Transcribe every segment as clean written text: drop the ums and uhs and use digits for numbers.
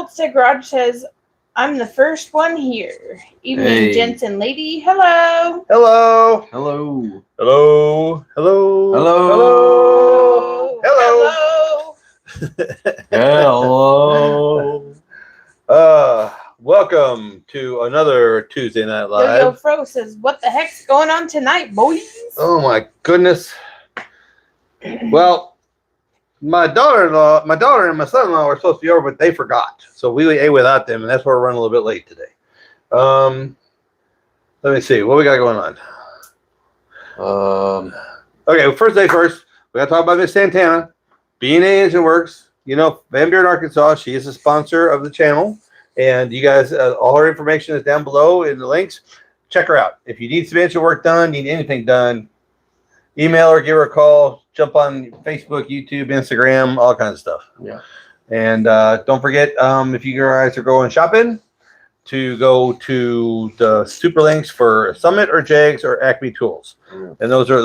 Holtstead Garage says, I'm the first one here. Evening, Hey. gents and lady. Hello. Hello. Hello. Hello. Hello. Hello. Hello. Hello. Welcome to another Tuesday Night Live. Yo-Yo Fro says, what the heck's going on tonight, boys? Oh my goodness. Well, my daughter and my son-in-law were supposed to be over, but they forgot. So we ate without them, and that's why we're running a little bit late today. Let me see. What we got going on? Okay, well, first thing first, we got to talk about Miss Santana. B&A Engine Works. You know, Van Buren, Arkansas. She is a sponsor of the channel. And you guys, all her information is down below in the links. Check her out. If you need some engine work done, need anything done, email her, give her a call, jump on Facebook, YouTube, Instagram, all kinds of stuff. Yeah. And don't forget, if you guys are going shopping, to go to the super links for Summit or JEGS or Acme Tools. And those are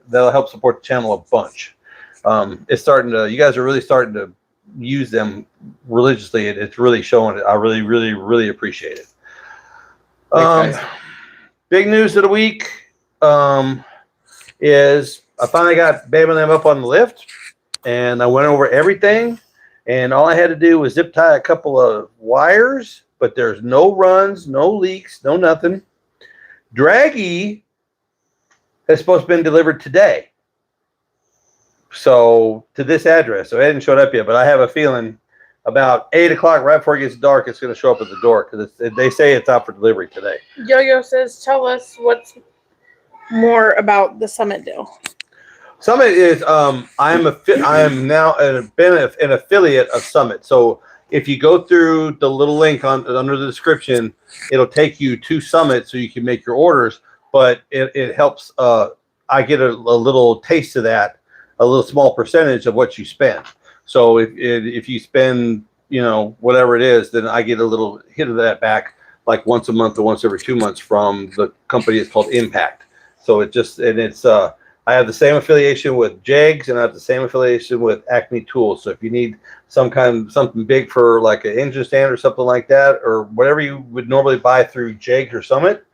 that'll help support the channel a bunch. It's starting to, you guys are really starting to use them religiously. It's really showing it. I really appreciate it. Big news of the week is I finally got Babe and them up on the lift, and I went over everything, and all I had to do was zip tie a couple of wires, but there's no runs, no leaks, no nothing. Draggy is supposed to have been delivered today. So to this address. So it hasn't showed up yet, but I have a feeling about 8 o'clock, right before it gets dark, it's going to show up at the door because they say it's out for delivery today. Yo-Yo says, tell us what's more about the Summit deal. Summit is I am now an affiliate of Summit. So if you go through the little link under the description, it'll take you to Summit so you can make your orders. But it helps. I get a little taste of that, a little small percentage of what you spend. So if you spend, you know, whatever it is, then I get a little hit of that back, like once a month or once every 2 months from the company. It's called Impact. So I have the same affiliation with JEGS, and I have the same affiliation with Acme Tools. So if you need something big for like an engine stand or something like that, or whatever you would normally buy through JEGS or Summit,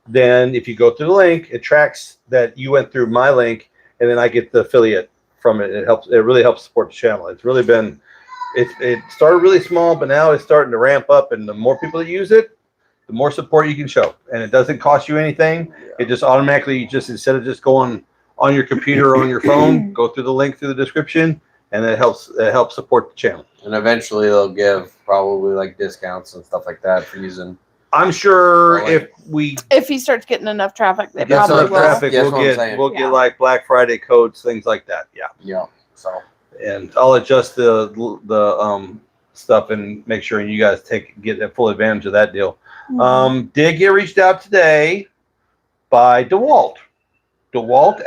then if you go through the link, it tracks that you went through my link, and then I get the affiliate from it. It really helps support the channel. It's really been, it started really small, but now it's starting to ramp up, and the more people that use it, the more support you can show. And it doesn't cost you anything. Yeah. It just automatically, instead of just going on your computer or on your phone, go through the link through the description, and it helps support the channel. And eventually they'll give probably like discounts and stuff like that for using. I'm sure if he starts getting enough traffic, they get probably enough will. traffic, we'll get like Black Friday codes, things like that. Yeah. Yeah. So. And I'll adjust the stuff and make sure you guys get full advantage of that deal. Mm-hmm. Did get reached out today by DeWalt. DeWalt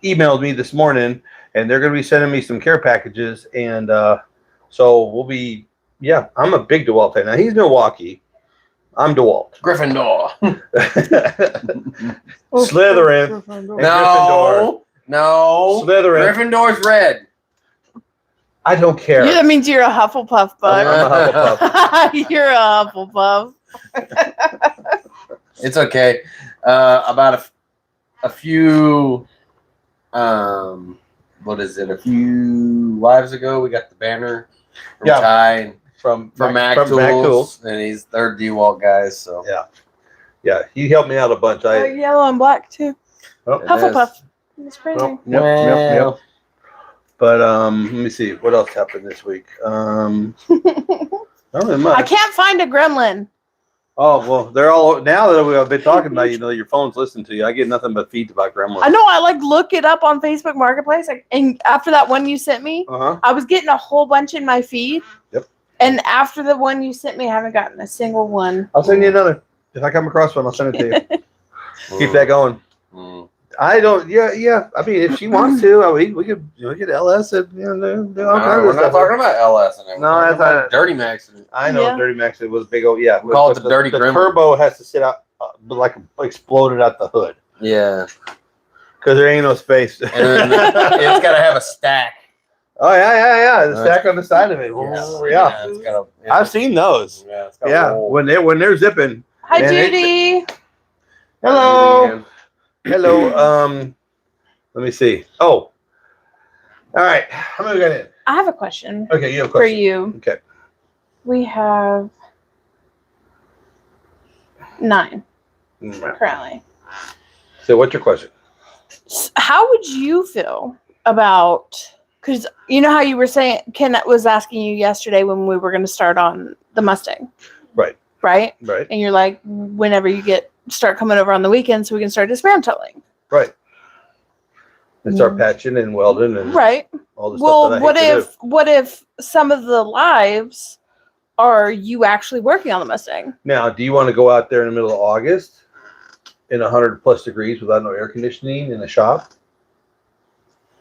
emailed me this morning, and they're going to be sending me some care packages, and so we'll be. Yeah, I'm a big DeWalt fan. Now he's Milwaukee. I'm DeWalt. Gryffindor. Slytherin. No. Slytherin. Gryffindor's red. I don't care. Yeah, that means you're a Hufflepuff, bud. I'm a Hufflepuff. You're a Hufflepuff. It's okay. About a few, what is it? A few lives ago, we got the banner from Ty from Mac Tools, and he's third DeWalt guys. So yeah, he helped me out a bunch. Yellow and black too. Oh, Hufflepuff. It's pretty. Yep. But let me see what else happened this week. Not really much. I can't find a gremlin. Oh, well, they're all, now that we've been talking about, you know, your phone's listening to you. I get nothing but feeds about gremlins. I know. I look it up on Facebook Marketplace. And after that one you sent me, I was getting a whole bunch in my feed. Yep. And after the one you sent me, I haven't gotten a single one. I'll send you another. If I come across one, I'll send it to you. Keep that going. I don't. Yeah. I mean, if she wants to, we could LS it. You know, we're not talking about LS. No, that's not Dirty Max. I know Dirty Max. It was big old. Yeah, we call it the dirty. The turbo has to sit out, like exploded out the hood. Yeah, because there ain't no space. And it's got to have a stack. Oh yeah. The stack on the side of it. Yeah. It's got I've seen those. Yeah. It's got when they're zipping. Hi, Judy. Hello. Hello. Let me see. Oh. All right. How many we got in? I have a question. Okay, you have a for question. you. Okay. We have 9 currently. So what's your question? How would you feel about, because you know how you were saying, Ken was asking you yesterday when we were going to start on the Mustang. Right. Right? Right. And you're like, whenever you start coming over on the weekends so we can start dismantling. Right. And start patching and welding and all the stuff that I hate to do. What if some of the lives are you actually working on the Mustang? Now, do you want to go out there in the middle of August in 100+ degrees without no air conditioning in the shop?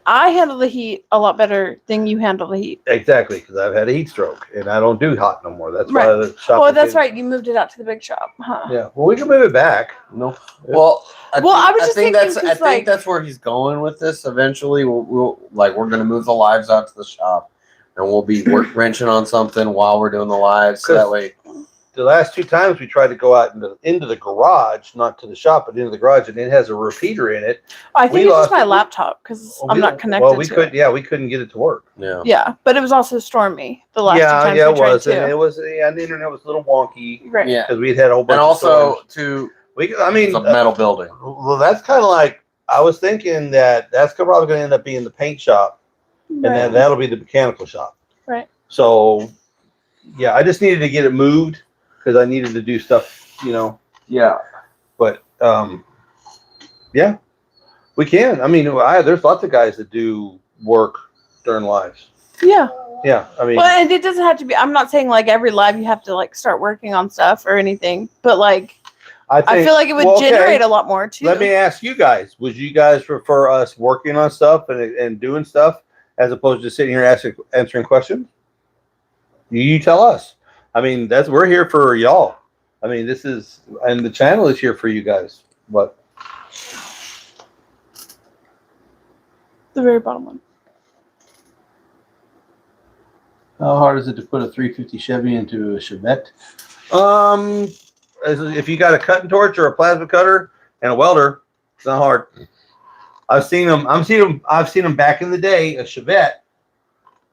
I handle the heat a lot better than you handle the heat. Exactly, because I've had a heat stroke and I don't do hot no more. That's why the shop. Oh, that's right. You moved it out to the big shop, huh? Yeah. Well, we can move it back. No. Well, I think that's where he's going with this. Eventually, we're gonna move the lives out to the shop, and we'll be wrenching on something while we're doing the lives. So that way. The last 2 times we tried to go out into the garage, not to the shop, but into the garage, and it has a repeater in it. I think it's just my laptop because I'm not connected. Well, we couldn't get it to work. Yeah. Yeah, but it was also stormy the last 2 times it we tried was. too. And it was. Yeah, the internet was a little wonky. Right. Yeah. Because we had a whole bunch. And also it's a metal building. Well, that's kind of like I was thinking that's probably going to end up being the paint shop, and then that'll be the mechanical shop. Right. So, yeah, I just needed to get it moved. Because I needed to do stuff, Yeah. But yeah, we can. I mean, there's lots of guys that do work during lives. Yeah. Yeah. I mean, well, and it doesn't have to be. I'm not saying like every live you have to like start working on stuff or anything, but like I feel like it would generate a lot more too. Let me ask you guys: would you guys prefer us working on stuff and doing stuff as opposed to sitting here answering questions? You tell us. I mean, we're here for y'all. I mean, and the channel is here for you guys. What? The very bottom one. How hard is it to put a 350 Chevy into a Chevette? If you got a cutting torch or a plasma cutter and a welder, it's not hard. I've seen them back in the day. A Chevette,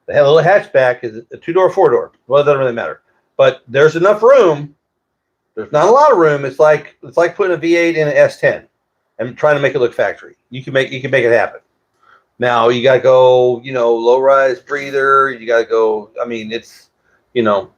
they had a little hatchback, is a 2-door, 4-door. Well, it doesn't really matter. But there's enough room. There's not a lot of room. It's like putting a V8 in an S10 and trying to make it look factory. You can make it happen. Now you got to go, low rise breather. You got to go. I mean, it's going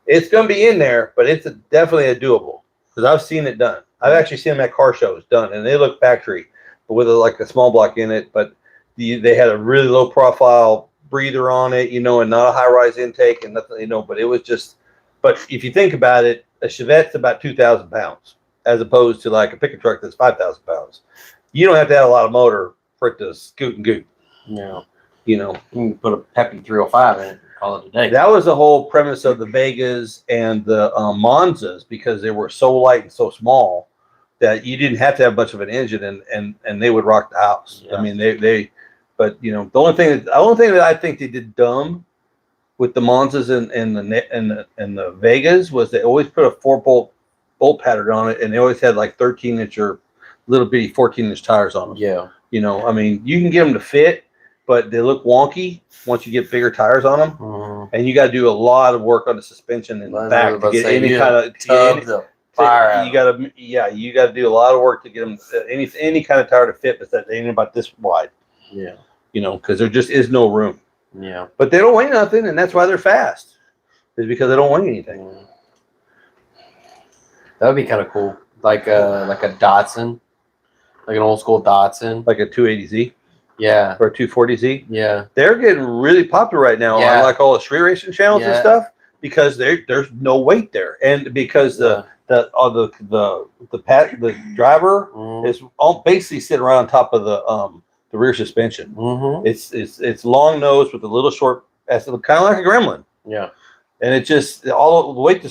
to be in there, but it's definitely a doable because I've seen it done. I've actually seen them at car shows done, and they look factory, but with a small block in it. But they had a really low profile breather on it, and not a high rise intake and nothing, But it was just. But if you think about it, a Chevette's about 2,000 pounds, as opposed to like a pickup truck that's 5,000 pounds. You don't have to have a lot of motor for it to scoot and goot. Yeah. You can put a Peppy 305 in it and call it a day. That was the whole premise of the Vegas and the Monzas, because they were so light and so small that you didn't have to have much of an engine, and they would rock the house. Yeah. I mean, but the only thing that I think they did dumb with the Monzas and the Vegas was they always put a 4-bolt pattern on it, and they always had like 13-inch or little bitty 14-inch tires on them. Yeah. I mean, you can get them to fit, but they look wonky once you get bigger tires on them. Mm-hmm. And you got to do a lot of work on the suspension in the back to get any kind of fire. You got to do a lot of work to get them any kind of tire to fit, but that ain't about this wide. Yeah. Because there just is no room. Yeah. But they don't weigh nothing, and that's why they're fast. Is because they don't weigh anything. Yeah. That would be kind of cool, like a Datsun, like an old school Datsun, like a 280Z. Yeah. Or a 240Z. Yeah. They're getting really popular right now on like all the street racing channels and stuff because there's no weight there, and because the driver is all basically sitting right on top of the rear suspension. Mm-hmm. It's long nose with a little short, kind of like a Gremlin. Yeah. And it just all the weight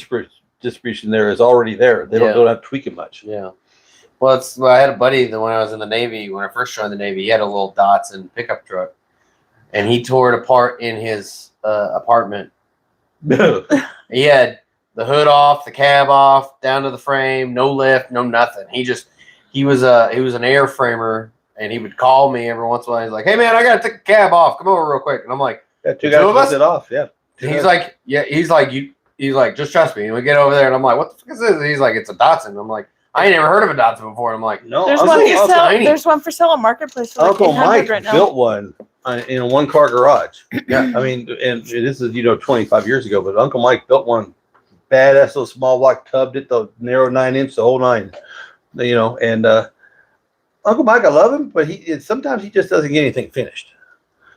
distribution there is already there. They don't have to tweak it much. Yeah. Well, I had a buddy that when I was in the Navy, when I first joined the Navy, he had a little Datsun pickup truck, and he tore it apart in his apartment. He had the hood off, the cab off, down to the frame, no lift, no nothing. He was an airframer, and he would call me every once in a while. He's like, "Hey man, I gotta take the cab off. Come over real quick." And I'm like, Yeah, two "The two guys of us?" lifted it off. Yeah. He's like, "Yeah." He's like, "Just trust me." And we get over there, and I'm like, "What the fuck is this?" And he's like, "It's a Datsun." I'm like, "I ain't never heard of a Datsun before." I'm like, No, There's Uncle, one for it's sale. tiny. There's one for sale on Marketplace for like Uncle 800 Mike right now. built one in a one-car garage. Yeah. I mean, and this is 25 years ago, but Uncle Mike built one, badass little small block, tubbed it, the narrow 9-inch, the whole 9. And Uncle Mike, I love him, but sometimes he just doesn't get anything finished.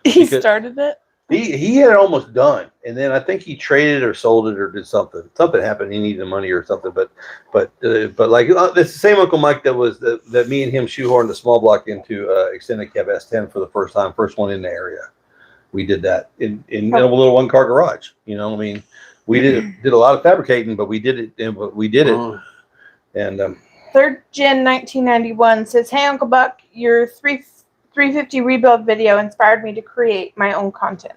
He started it. He had it almost done, and then I think he traded or sold it or did something. Something happened. He needed money or something. But like it's the same Uncle Mike that me and him shoehorned the small block into extended cab S10 for the first time, first one in the area. We did that in a little one-car garage. I mean, we did a lot of fabricating, but we did it. And Third Gen 1991 says, "Hey Uncle Buck, your 350 rebuild video inspired me to create my own content."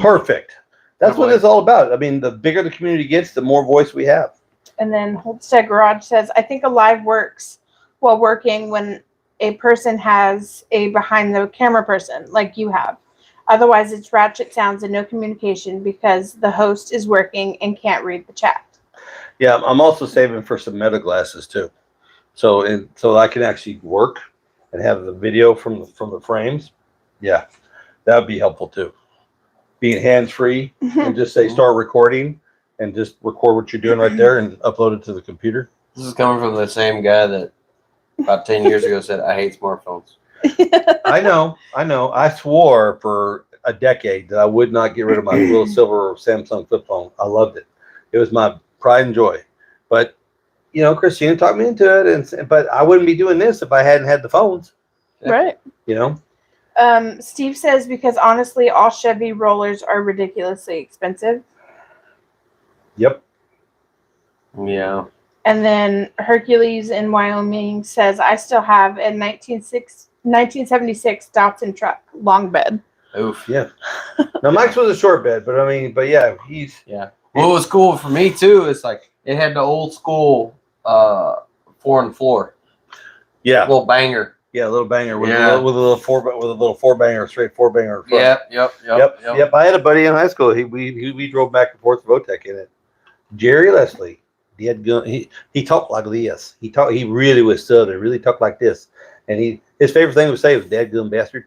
Perfect. That's what it's all about. I mean, the bigger the community gets, the more voice we have. And then Holstead Garage says, "I think a live works while working when a person has a behind the camera person like you have. Otherwise, it's ratchet sounds and no communication because the host is working and can't read the chat." Yeah, I'm also saving for some meta glasses too, so I can actually work and have the video from the frames. Yeah, that would be helpful too. Being hands free and just say start recording and just record what you're doing right there and upload it to the computer. This is coming from the same guy that about 10 years ago said, "I hate smartphones." I know. I swore for a decade that I would not get rid of my little silver Samsung flip phone. I loved it. It was my pride and joy. But Christina talked me into it, but I wouldn't be doing this if I hadn't had the phones. Right. Steve says, "Because honestly, all Chevy rollers are ridiculously expensive." Yep. Yeah. And then Hercules in Wyoming says, "I still have a 1976 Datsun truck, long bed." Oof. Yeah. Now Mike's was a short bed, but yeah, Yeah. What was cool for me too is like it had the old school 4 on the floor. Yeah. Little banger. Yeah, a little banger with Yeah. a little four banger, straight four banger. Yep. Yep. I had a buddy in high school. We drove back and forth to Votech in it. Jerry Leslie. He talked like this. He really was southern. Really talked like this. And his favorite thing to say was "dadgum bastard."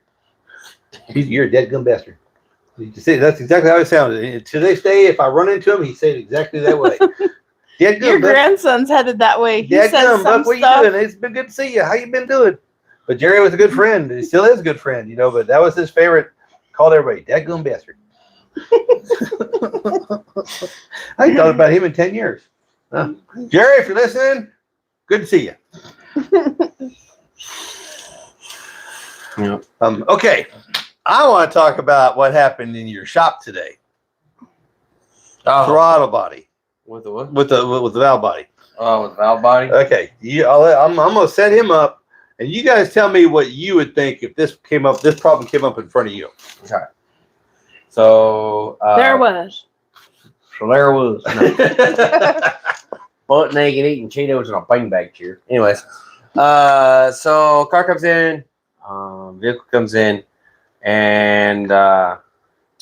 You're a dadgum bastard. You see, that's exactly how it sounded. And to this day, if I run into him, he said it exactly that way. Your grandson's headed that way. He says some Buck, what stuff. you doing? It's been good to see you. How you been doing? But Jerry was a good friend. He still is a good friend, but that was his favorite. Called everybody dadgum bastard. I ain't thought about him in 10 years. Jerry, if you're listening, good to see you. Yep. Okay. I want to talk about what happened in your shop today. Throttle body. With the what? With the valve body. Oh, with the valve body? Okay. I'm going to set him up, and you guys tell me what you would think if this problem came up in front of you. Okay. So There was. So there was. No. Butt naked eating Cheetos in a beanbag chair. Anyways, so car comes in, vehicle comes in, and had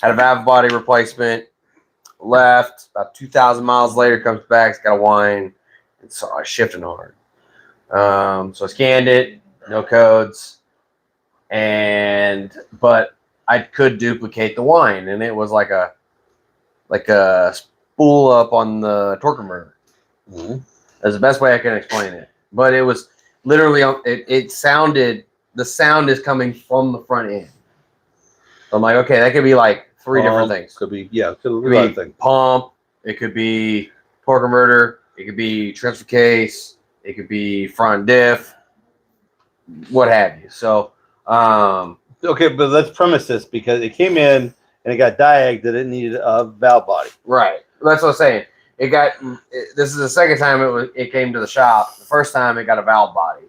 a valve body replacement. Left about 2,000 miles later, comes back. It's got a whine. It's shifting hard. So I scanned it, no codes, but I could duplicate the whine, and it was like a spool up on the torque converter. Mm-hmm. That's the best way I can explain it. But it was literally it sounded. The sound is coming from the front end. So I'm like, okay, that could be like three different things. Could be, yeah, It could be pump. It could be torque converter. It could be transfer case. It could be front diff. What have you? So, okay, but let's premise this because it came in and it got diagged that it needed a valve body. right. That's what I'm saying. This is the second time it came to the shop. The first time it got a valve body.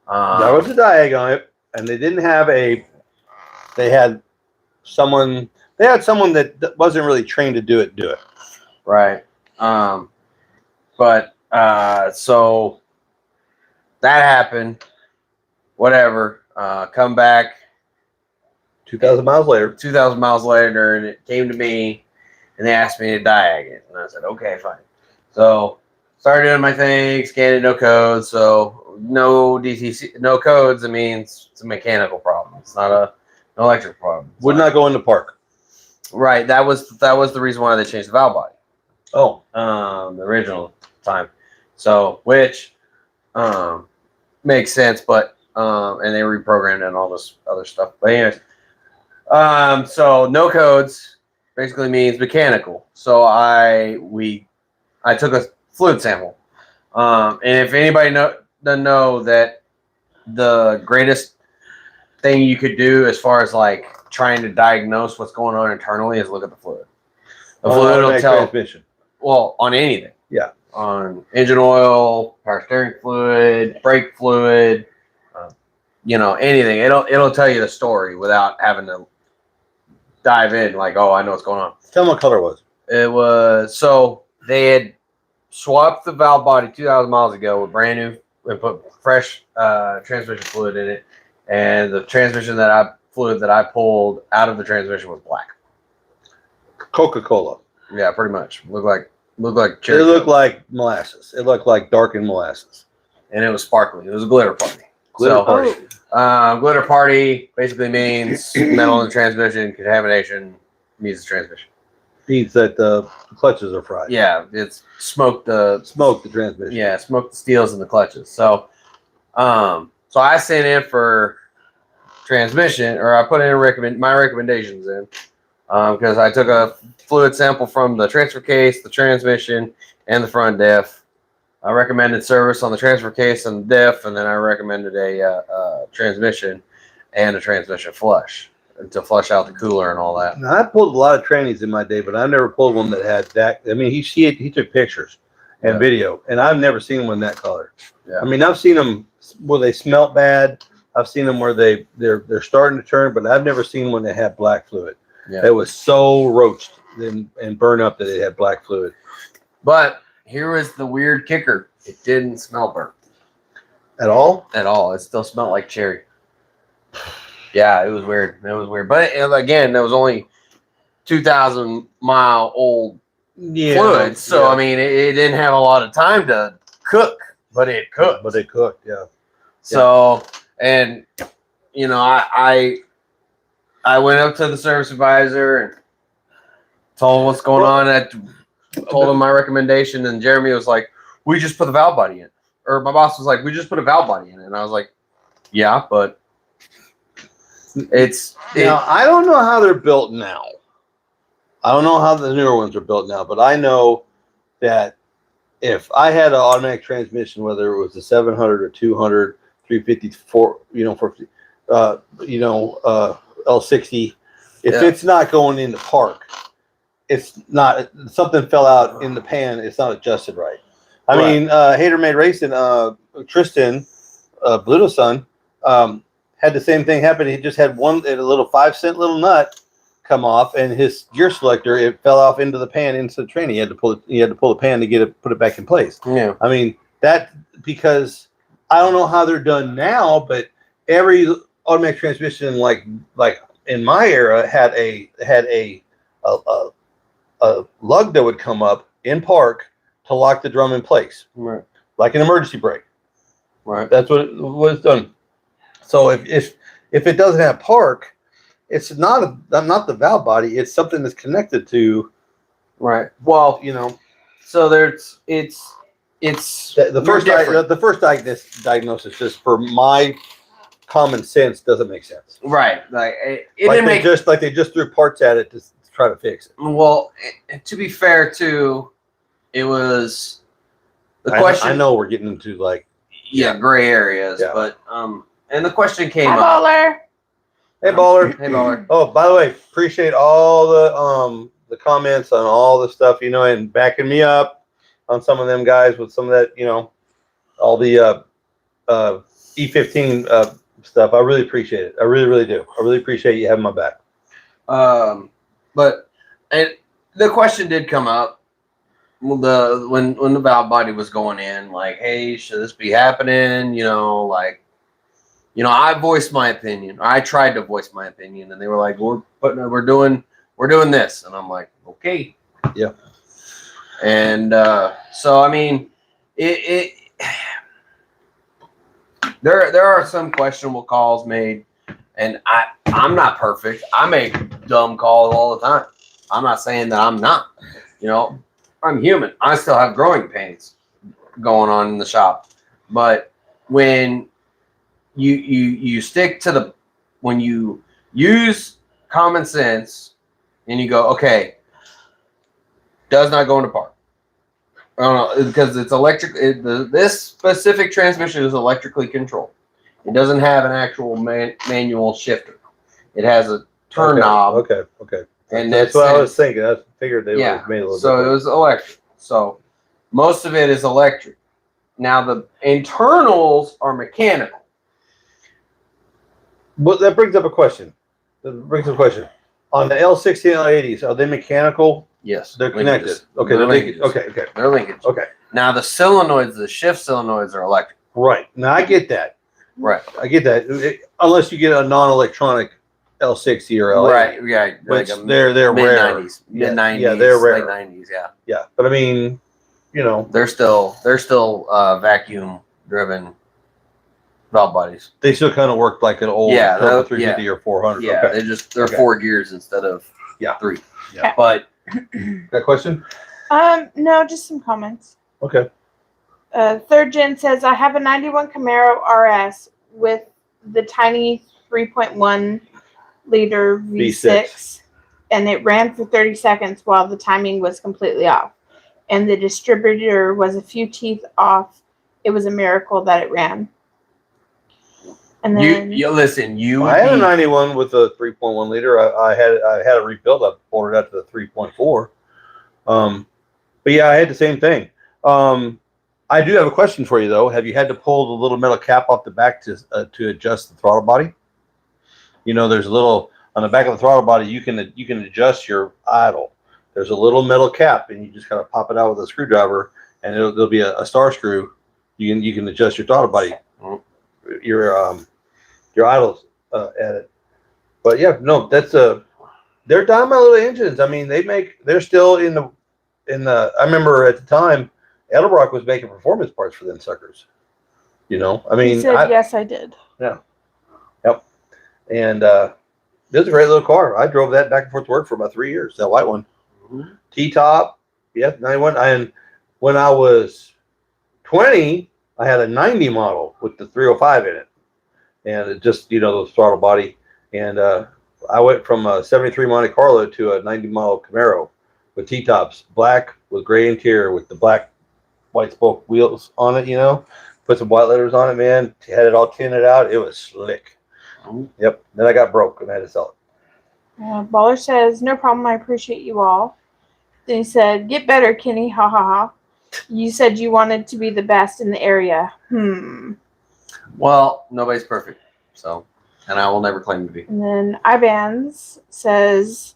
There was a diag on it, and they didn't have they had someone. They had someone that wasn't really trained to do it. Right. But so that happened. Whatever. Come back 2,000 miles later. 2,000 miles later, and it came to me, and they asked me to diag it, and I said, okay, fine. So started doing my thing, scanning no codes. So no DTC, no codes. It means it's a mechanical problem. It's not an electric problem. Would not go in the park. Right. That was the reason why they changed the valve body. Oh, The original time. So which makes sense, but and they reprogrammed and all this other stuff. But anyways, so no codes basically means mechanical. So I took a fluid sample. And if anybody doesn't know that the greatest thing you could do as far as like trying to diagnose what's going on internally is look at the fluid. The fluid will tell. Transmission. Well, on anything. Yeah. On engine oil, power steering fluid, brake fluid, anything. It'll tell you the story without having to dive in. Like, oh, I know what's going on. Tell them what color it was. It was so they had swapped the valve body 2,000 miles ago with brand new and put fresh transmission fluid in it, and the transmission fluid that I pulled out of the transmission was black. Coca-Cola. Yeah, pretty much. Looked like cherry. It looked like molasses. It looked like darkened molasses. And it was sparkling. It was a glitter party. Glitter party. Glitter party basically means metal in the transmission, contamination means the transmission. Means that the clutches are fried. Yeah, it's smoked the transmission. Yeah, smoked the steels and the clutches. So I sent in for transmission, or I put in my recommendations in because I took a fluid sample from the transfer case, the transmission, and the front diff. I recommended service on the transfer case and the diff, and then I recommended a transmission and a transmission flush to flush out the cooler and all that. Now, I pulled a lot of trannies in my day, but I never pulled one that had that. I mean, he took pictures and video, and I've never seen one that color. Yeah. I mean, I've seen them where they smelt bad. I've seen them where they're starting to turn, but I've never seen one that had black fluid. Yeah. It was so roached and burned up that it had black fluid. But here was the weird kicker. It didn't smell burnt. At all? At all. It still smelled like cherry. Yeah, it was weird. But again, that was only 2,000 mile old fluid. So, I mean, it didn't have a lot of time to cook, but it cooked. But it cooked, yeah. So, and, I went up to the service advisor and told him what's going on. I told him my recommendation, and Jeremy was like, we just put the valve body in. Or my boss was like, we just put a valve body in. And I was like, yeah, but now, I don't know how they're built now. I don't know how the newer ones are built now, but I know that if I had an automatic transmission, whether it was a 700 or 200, 354, L60, if it's not going in the park, it's not, something fell out in the pan, it's not adjusted right. I mean, Hater Made Racing, Tristan, Bluto's son, had the same thing happen. He just had a little 5-cent little nut come off, and his gear selector, it fell off into the pan into the train. He had to pull the pan to put it back in place. Yeah. I mean, because I don't know how they're done now, but every automatic transmission, like in my era, had a lug that would come up in park to lock the drum in place. Right. Like an emergency brake. Right. That's what it was done. So if it doesn't have park, it's not the valve body. It's something that's connected to. Right. Well, so it's the first diagnosis, just for my common sense, doesn't make sense. Right. Like they just threw parts at it to try to fix it. Well, to be fair, too, it was the question. I know we're getting into gray areas, but and the question came up. Baller. Hey, baller. Hey, baller. Oh, by the way, appreciate all the comments on all the stuff, and backing me up on some of them guys with some of that, all the E15 stuff. I really appreciate it. I really, really do. I really appreciate you having my back. But and the question did come up when the valve body was going in, like, hey, should this be happening? I voiced my opinion. Or I tried to voice my opinion, and they were like, we're doing this, and I'm like, okay, yeah. And so I mean, there are some questionable calls made, and I'm not perfect. I make dumb calls all the time. I'm not saying that I'm not. I'm human. I still have growing pains going on in the shop. But when you stick to when you use common sense and you go, okay, does not go in the park. I don't know, because it's electric. This specific transmission is electrically controlled. It doesn't have an actual manual shifter. It has a turn knob. Okay. And that's what I was thinking. I figured they would have made a little so bit. it was electric. So most of it is electric. Now the internals are mechanical. But that brings up a question. On the L60 and L80s, are they mechanical? Yes, They're connected. Okay, They're linked. linkages. Okay. They're linkage. Okay. Now the solenoids, the shift solenoids, are electric. Right. Now I get that. Right. I get that. Unless you get a non-electronic L60 or L80. Right. Yeah. Which like they're rare. mid-90s. Mid-90s. Yeah, they're rare. Late 90s. Yeah. Yeah, but I mean, they're still vacuum driven valve bodies. they still kind of work like an old Turbo 350 or 400. Yeah. Okay. They're 4 gears instead of 3. Yeah. But Got a question? No, just some comments. Okay. Third Gen says, I have a 91 Camaro RS with the tiny 3.1 liter V6, and it ran for 30 seconds while the timing was completely off. And the distributor was a few teeth off. It was a miracle that it ran. And then you listen. I had a 91 with a 3.1 liter. I had a rebuild. I pulled it out to the 3.4. But yeah, I had the same thing. I do have a question for you though. Have you had to pull the little metal cap off the back to adjust the throttle body? There's a little on the back of the throttle body. You can adjust your idle. There's a little metal cap, and you just kind of pop it out with a screwdriver, and there'll be a star screw. You can adjust your throttle body, your idles at it. But yeah, no, they're dynamo little engines. I mean, they're still in the. I remember at the time, Edelbrock was making performance parts for them suckers. I mean, he said, yes, I did. Yeah. Yep. And it was a great little car. I drove that back and forth to work for about 3 years. That white one. Mm-hmm. T-top. Yeah, 91. And when I was 20, I had a 90 model with the 305 in it. And it just, the throttle body. And I went from a 73 Monte Carlo to a 90 model Camaro with T-tops, black with gray interior with the black white spoke wheels on it, Put some white letters on it, man. Had it all tinted out. It was slick. Yep. Then I got broke and I had to sell it. Baller says, no problem. I appreciate you all. Then he said, get better, Kenny. Ha ha ha. You said you wanted to be the best in the area. Well, nobody's perfect. So, and I will never claim to be. And then Ibans says,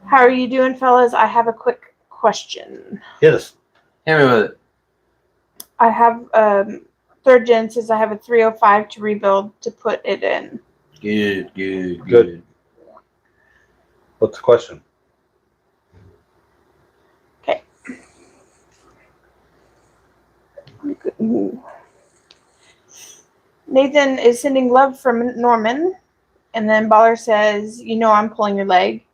how are you doing, fellas? I have a quick question. Hit us. Hit me with it. I have Third Gen says I have a 305 to rebuild to put it in. Good. What's the question? Okay. Nathan is sending love from Norman. And then Baller says, I'm pulling your leg.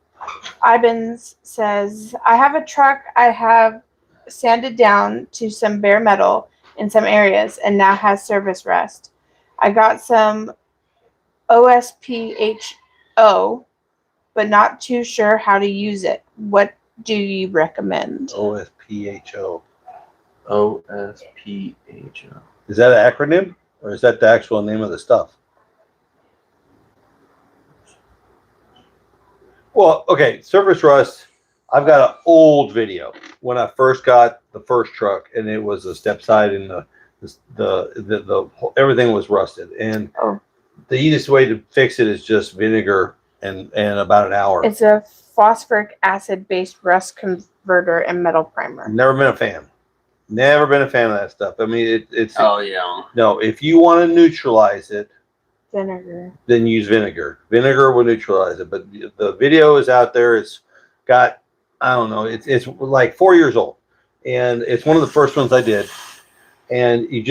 Ibans says, I have a truck I have sanded down to some bare metal in some areas and now has service rust. I got some OSPHO, but not too sure how to use it. What do you recommend? OSPHO. OSPHO. Is that an acronym or is that the actual name of the stuff? Well, okay, service rust. I've got an old video when I first got the first truck, and it was a step side, and the everything was rusted. And the easiest way to fix it is just vinegar and about an hour. It's a phosphoric acid-based rust converter and metal primer. Never been a fan. Never been a fan of that stuff. I mean, it's Oh yeah. no. If you want to neutralize it, Vinegar. then use vinegar. Vinegar will neutralize it. But the video is out there. It's got, I don't know. It's like 4 years old, and it's one of the first ones I did. And you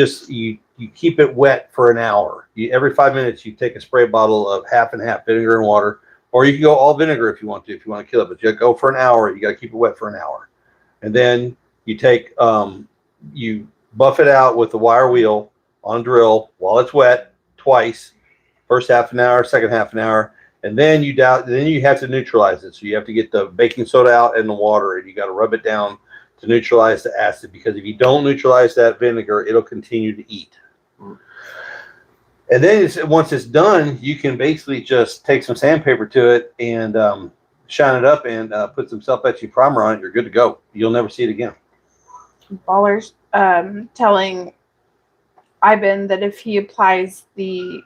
keep it wet for an hour. Every 5 minutes, you take a spray bottle of half and half vinegar and water, or you can go all vinegar if you want to kill it. But you go for an hour. You got to keep it wet for an hour, and then you take you buff it out with the wire wheel on a drill while it's wet twice. First half an hour, second half an hour, and then you have to neutralize it. So you have to get the baking soda out and the water, and you got to rub it down to neutralize the acid, because if you don't neutralize that vinegar, it'll continue to eat. And then once it's done, you can basically just take some sandpaper to it and shine it up and put some self-etching primer on it. You're good to go. You'll never see it again. Ballers telling Ivan that if he applies the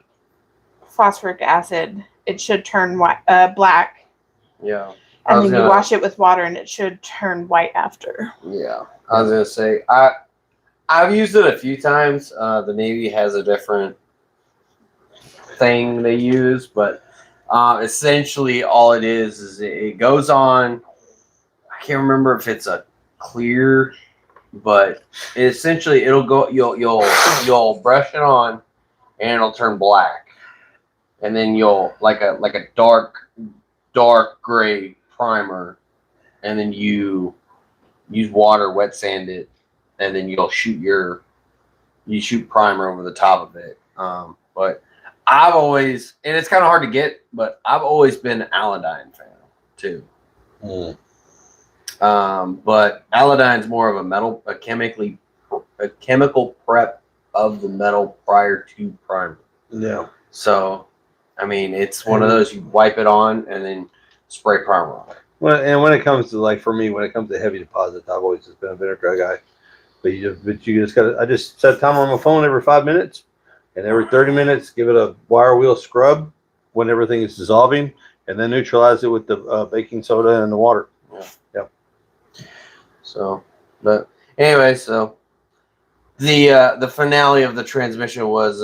phosphoric acid, it should turn black. Yeah. And then you wash it with water, and it should turn white after. Yeah. I was gonna say I've used it a few times. The Navy has a different thing they use, but essentially all it is it goes on. I can't remember if it's a clear, but essentially it'll go. You'll brush it on, and it'll turn black, and then you'll like a dark gray primer, and then you use water, wet sand it, and then you'll shoot primer over the top of it. But I've always, and it's kind of hard to get, but I've always been an Aladyne fan too. But Aladyne's more of a chemical prep of the metal prior to primer. Yeah. So, I mean, it's one of those, you wipe it on and then spray primer on it. Well, and when it comes to, like, for me, when it comes to heavy deposits, I've always just been a vinegar guy. But you just got to, I just set a timer on my phone every 5 minutes, and every 30 minutes, give it a wire wheel scrub when everything is dissolving, and then neutralize it with the baking soda and the water. Yeah. Yep. So, but anyway, so the finale of the transmission was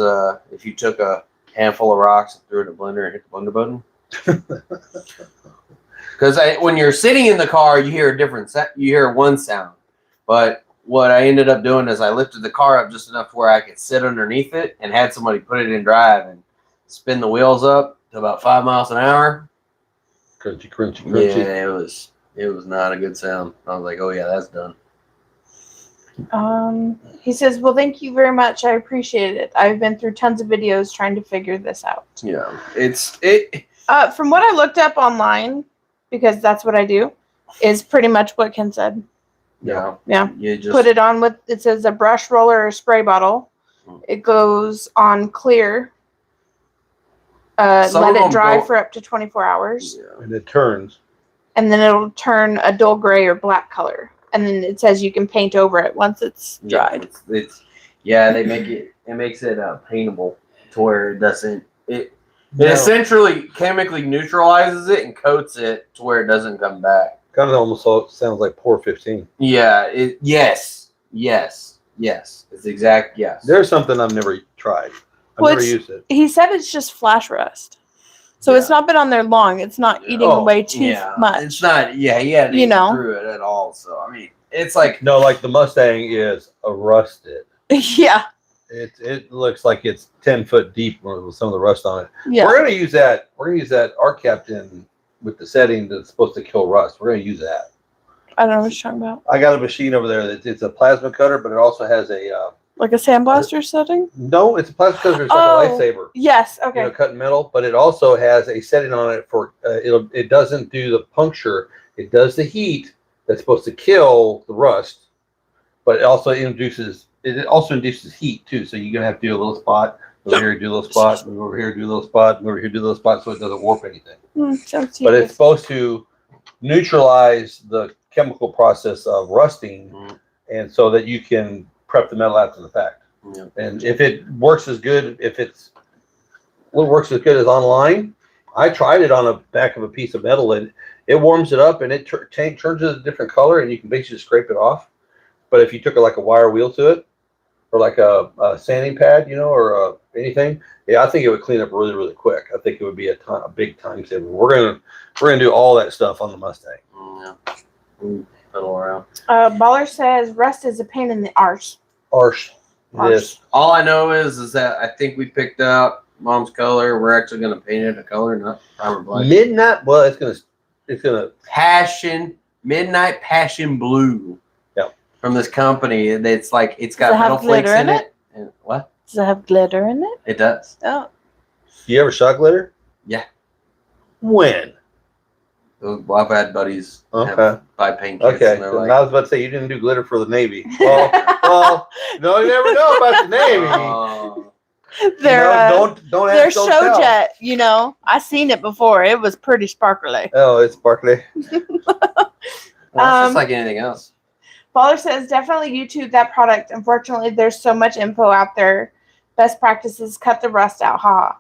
if you took a handful of rocks and threw it in a blender and hit the blender button. Because when you're sitting in the car, you hear a different you hear one sound. But what I ended up doing is I lifted the car up just enough where I could sit underneath it and had somebody put it in drive and spin the wheels up to about 5 miles an hour. Crunchy, crunchy, crunchy. Yeah, it was not a good sound. I was like, oh yeah, that's done. He says, well, thank you very much. I appreciate it. I've been through tons of videos trying to figure this out. Yeah, from what I looked up online, because that's what I do, is pretty much what Ken said. Yeah. You just put it on with, it says a brush roller or spray bottle. It goes on clear. Let it dry for up to 24 hours. Yeah. And it turns. And then it'll turn a dull gray or black color. And then it says you can paint over it once it's dried. They make it makes it paintable to where it doesn't it essentially chemically neutralizes it and coats it to where it doesn't come back. Kind of almost sounds like Pour 15. Yeah. Yes. It's exact. Yes. There's something I've never tried. I've never used it. He said it's just flash rust. So it's not been on there long. It's not eating away too much. It's not. Yeah, he hadn't eaten through it at all. So I mean, it's like like the Mustang is a rusted. Yeah. It looks like it's 10 foot deep with some of the rust on it. Yeah. We're gonna use that. We're gonna use that Arc Captain with the setting that's supposed to kill rust. We're gonna use that. I don't know what you're talking about. I got a machine over there that it's a plasma cutter, but it also has a like a sandblaster setting? No, it's a plasma cutter. It's like a lightsaber. Yes, okay. Cutting metal, but it also has a setting on it for it doesn't do the puncture. It does the heat that's supposed to kill the rust, but it also induces heat too. So you're gonna have to do a little spot over here, do a little spot, move over here, do a little spot, move over here, do a little spot, so it doesn't warp anything. But it's supposed to neutralize the chemical process of rusting, and so that you can prep the metal after the fact. And if it works as good, works as good as online, I tried it on the back of a piece of metal, and it warms it up, and it turns it a different color, and you can basically scrape it off. But if you took like a wire wheel to it, or like a sanding pad, or anything, yeah, I think it would clean up really, really quick. I think it would be a big time saver. We're gonna do all that stuff on the Mustang. Yeah. Fiddle around. Baller says rust is a pain in the arse. Arse. This. All I know is that I think we picked out Mom's color. We're actually gonna paint it a color, not primer black. Midnight. Well, it's gonna Midnight Passion Blue. Yeah. From this company, it's like it's got Does it have metal flakes glitter in in it. And what? Does it have glitter in it? It does. Oh. You ever shot glitter? Yeah. When? Well, I've had buddies buy paint kits. Okay. And they're So like, I was about to say you didn't do glitter for the Navy. Well, no, you never know about the Navy. oh, Their don't their ask, don't show tell. jet, I seen it before. It was pretty sparkly. Oh, it's sparkly. well, it's just like anything else. Baller says definitely YouTube that product. Unfortunately, there's so much info out there. Best practices, cut the rust out. Ha.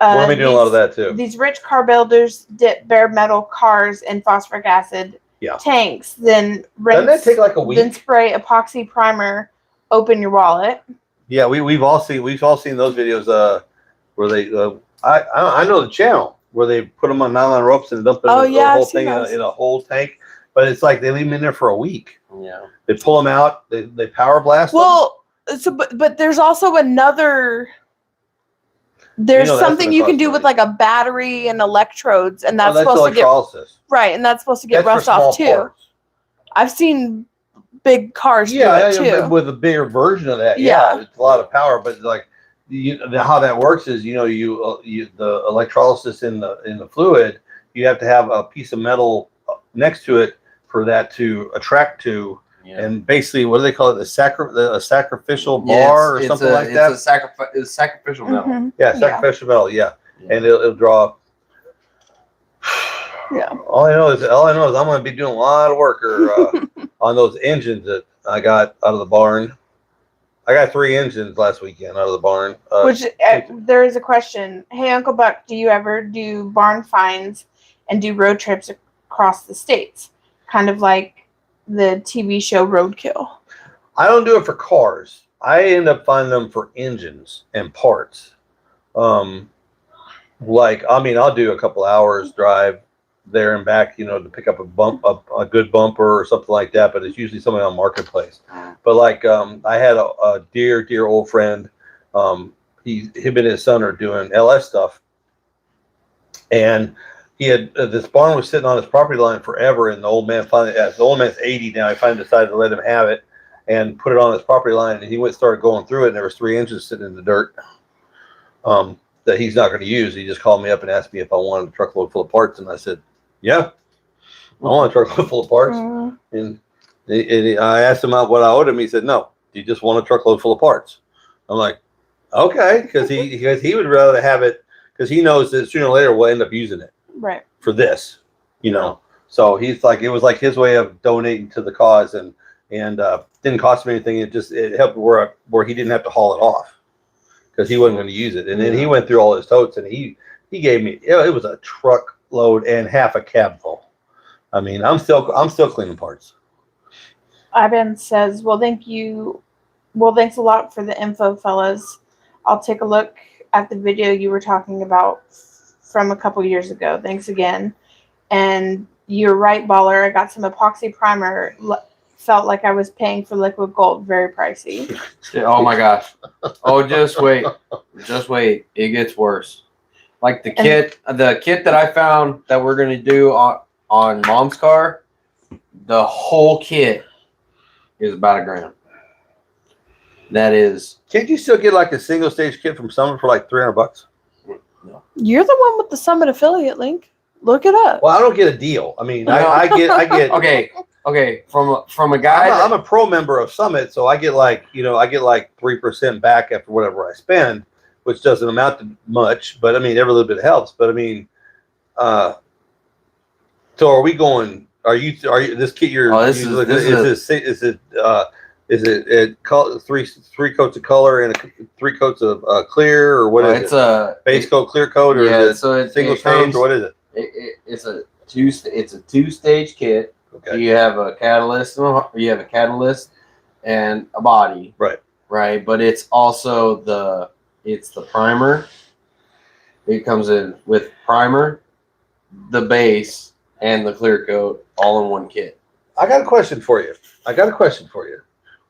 We're gonna be doing a lot of that too. These rich car builders dip bare metal cars in phosphoric acid tanks, then rinse. Doesn't that take like a week? Then spray epoxy primer. Open your wallet. Yeah, we've all seen those videos. Where they I know the channel where they put them on nylon ropes and dump the whole thing in a whole tank. But it's like they leave them in there for a week. Yeah. They pull them out. They power blast them. Well, but there's also another. There's something you can do with like a battery and electrodes, and that's supposed to get right, and that's supposed to get rust off too. Parts. I've seen big cars do it too. With a bigger version of that. Yeah, it's a lot of power, but like how that works is the electrolysis in the fluid, you have to have a piece of metal next to it for that to attract to. Yeah. And basically, what do they call it? A sacrificial bar or something like that? It's sacrificial metal. Mm-hmm. Yeah, sacrificial metal. Yeah, and it'll draw. Yeah. All I know is I'm going to be doing a lot of work on those engines that I got out of the barn. I got 3 engines last weekend out of the barn. Which there is a question. Hey, Uncle Buck, do you ever do barn finds and do road trips across the states? Kind of like the TV show Roadkill. I don't do it for cars. I end up finding them for engines and parts. I'll do a couple hours drive there and back, to pick up a good bumper or something like that. But it's usually something on Marketplace. But I had a dear old friend. Him and his son are doing LS stuff, and he had this barn was sitting on his property line forever, and the old man finally, the old man's 80 now, he finally decided to let him have it and put it on his property line, and he started going through it, and there was 3 engines sitting in the dirt that he's not going to use. He just called me up and asked me if I wanted a truckload full of parts, and I said, yeah, I want a truckload full of parts. And I asked him what I owed him. He said, no, you just want a truckload full of parts. I'm like, okay, because he would rather have it because he knows that sooner or later we'll end up using it. Right. For this, So he's like, it was like his way of donating to the cause, and didn't cost him anything. It helped where he didn't have to haul it off because he wasn't going to use it. And then he went through all his totes, and he gave me it was a truckload and half a cab full. I mean, I'm still cleaning parts. Ivan says, well, thank you. Well, thanks a lot for the info, fellas. I'll take a look at the video you were talking about from a couple years ago. Thanks again. And you're right, Baller. I got some epoxy primer. Felt like I was paying for liquid gold. Very pricey. Oh my gosh. Oh, just wait. Just wait. It gets worse. Like the kit that I found that we're going to do on Mom's car, the whole kit is about $1,000. That is. Can't you still get like a single stage kit from Summit for like $300? No. You're the one with the Summit affiliate link. Look it up. Well, I don't get a deal. I mean, I get. Okay. From a guy. I'm a pro member of Summit, so I get like 3% back after whatever I spend, which doesn't amount to much, but I mean every little bit helps. But I mean, so are we going? Are you this kit? Is Is it three coats of color and 3 coats of clear, or what is It's it? a Base coat, clear coat, or yeah. is it So it single it stage, comes, or what is it? it's a two-stage kit. Okay. You have a catalyst, and a body. Right, but it's also the primer. It comes in with primer, the base, and the clear coat all in one kit. I got a question for you.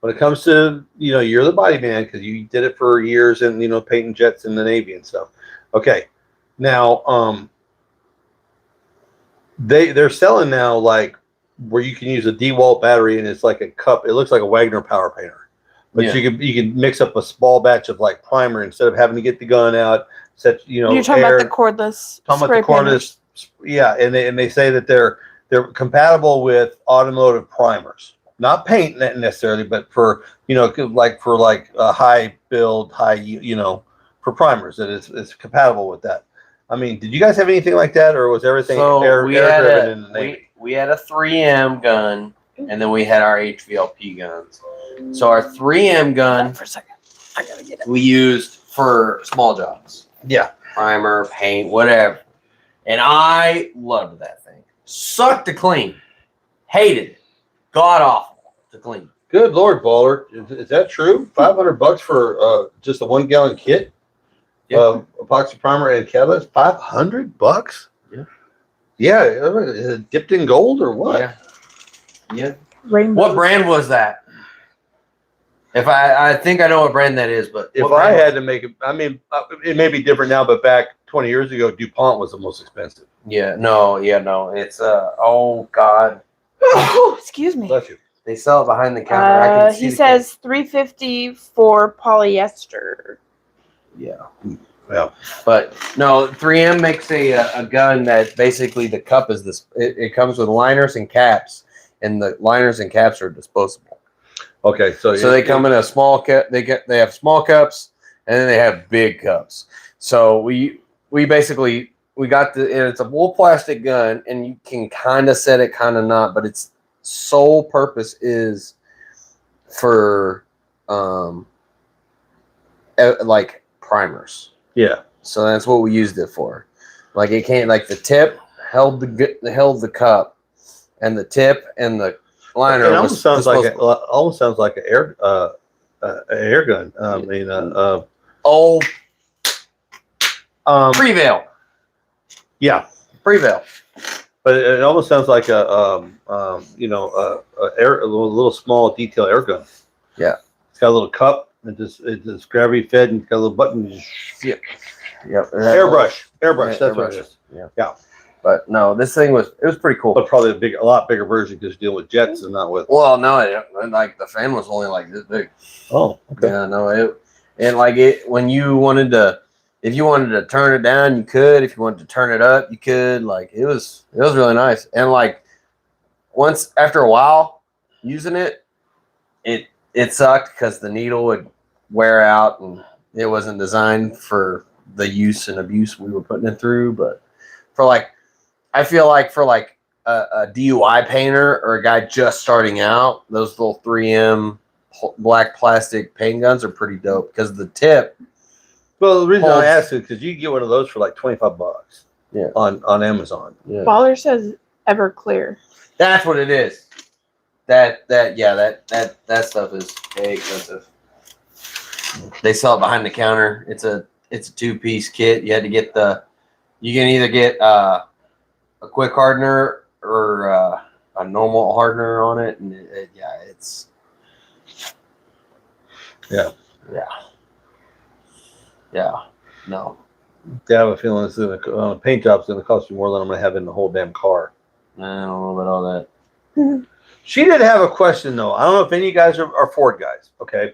When it comes to, you're the body man because you did it for years and, painting jets in the Navy and stuff. Okay. Now, they're selling now like where you can use a DeWalt battery and it's like a cup. It looks like a Wagner power painter, but you can mix up a small batch of like primer instead of having to get the gun out. You're talking about the cordless spray painters. Yeah, and they say that they're compatible with automotive primers, not paint necessarily, but for high build, for primers that it's compatible with that. I mean, did you guys have anything like that, or was everything air driven in the Navy? We had a 3M gun, and then we had our HVLP guns. So our 3M gun, For a second, I gotta get it. we used for small jobs. Yeah. Primer, paint, whatever. And I loved that thing. Sucked to clean. Hated it. God awful to clean. Good Lord, Baller. Is that true? $500 for just a 1 gallon kit? Yeah. Epoxy primer and catalyst? $500? Yeah. Yeah. Is it dipped in gold or what? Yeah. Rainbow. What brand was that? If I think I know what brand that is, but If I had to make it, I mean, it may be different now, but back 20 years ago, DuPont was the most expensive. no. It's oh God. Excuse me. Bless you. They sell it behind the counter. He says $350 for polyester. Yeah. Yeah. But no, 3M makes a gun that basically the cup is this. It comes with liners and caps, and the liners and caps are disposable. Okay, so they come in a small cup. They have small cups, and then they have big cups. So we basically got and it's a wool plastic gun, and you can kind of set it, kind of not, but its sole purpose is for like primers. Yeah. So that's what we used it for. Like it can't, like the tip held the cup, and the tip and the liner. It almost sounds like an air gun. Prevail. Yeah. Prevail. But it almost sounds like a little small detail air gun. Yeah. It's got a little cup. It's gravity fed and it's got a little button. Yep. Airbrush. That's airbrush. what it is. Yeah. But no, this thing was pretty cool. But probably a lot bigger version because dealing with jets and not with. Well, no, like the fan was only like this big. Oh, okay. Yeah, no, when you wanted to, if you wanted to turn it down, you could. If you wanted to turn it up, you could. Like it was really nice. And like once after a while using it, it sucked because the needle would wear out and it wasn't designed for the use and abuse we were putting it through. But I feel like for a DUI painter or a guy just starting out, those little 3M black plastic paint guns are pretty dope because the tip. Well, the reason I asked is because you can get one of those for like $25. Yeah. On Amazon. Yeah. Baller says Everclear. That's what it is. That stuff is very expensive. They sell it behind the counter. It's a 2-piece kit. You had to get you can either get a quick hardener or a normal hardener on it, and it's no. I have a feeling it's a paint job's going to cost you more than I'm going to have in the whole damn car. I don't know about all that. She did have a question though. I don't know if any of you guys are Ford guys. Okay,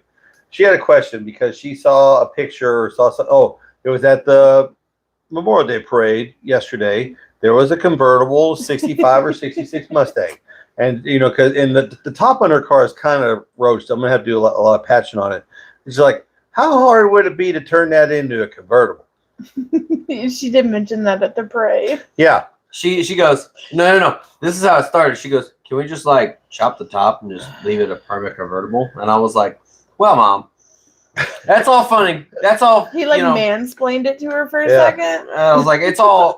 she had a question because she saw a picture or saw some. Oh, it was at the Memorial Day parade yesterday. There was a convertible 65 or 66 Mustang, and because the top on her car is kind of roached. I'm gonna have to do a lot of patching on it. She's like, how hard would it be to turn that into a convertible? She did mention that at the parade. Yeah. She goes, no. This is how it started. She goes, can we just like chop the top and just leave it a permanent convertible? And I was like, well, Mom, that's all funny. That's all. He like you know, mansplained it to her for a Yeah. second. I was like, it's a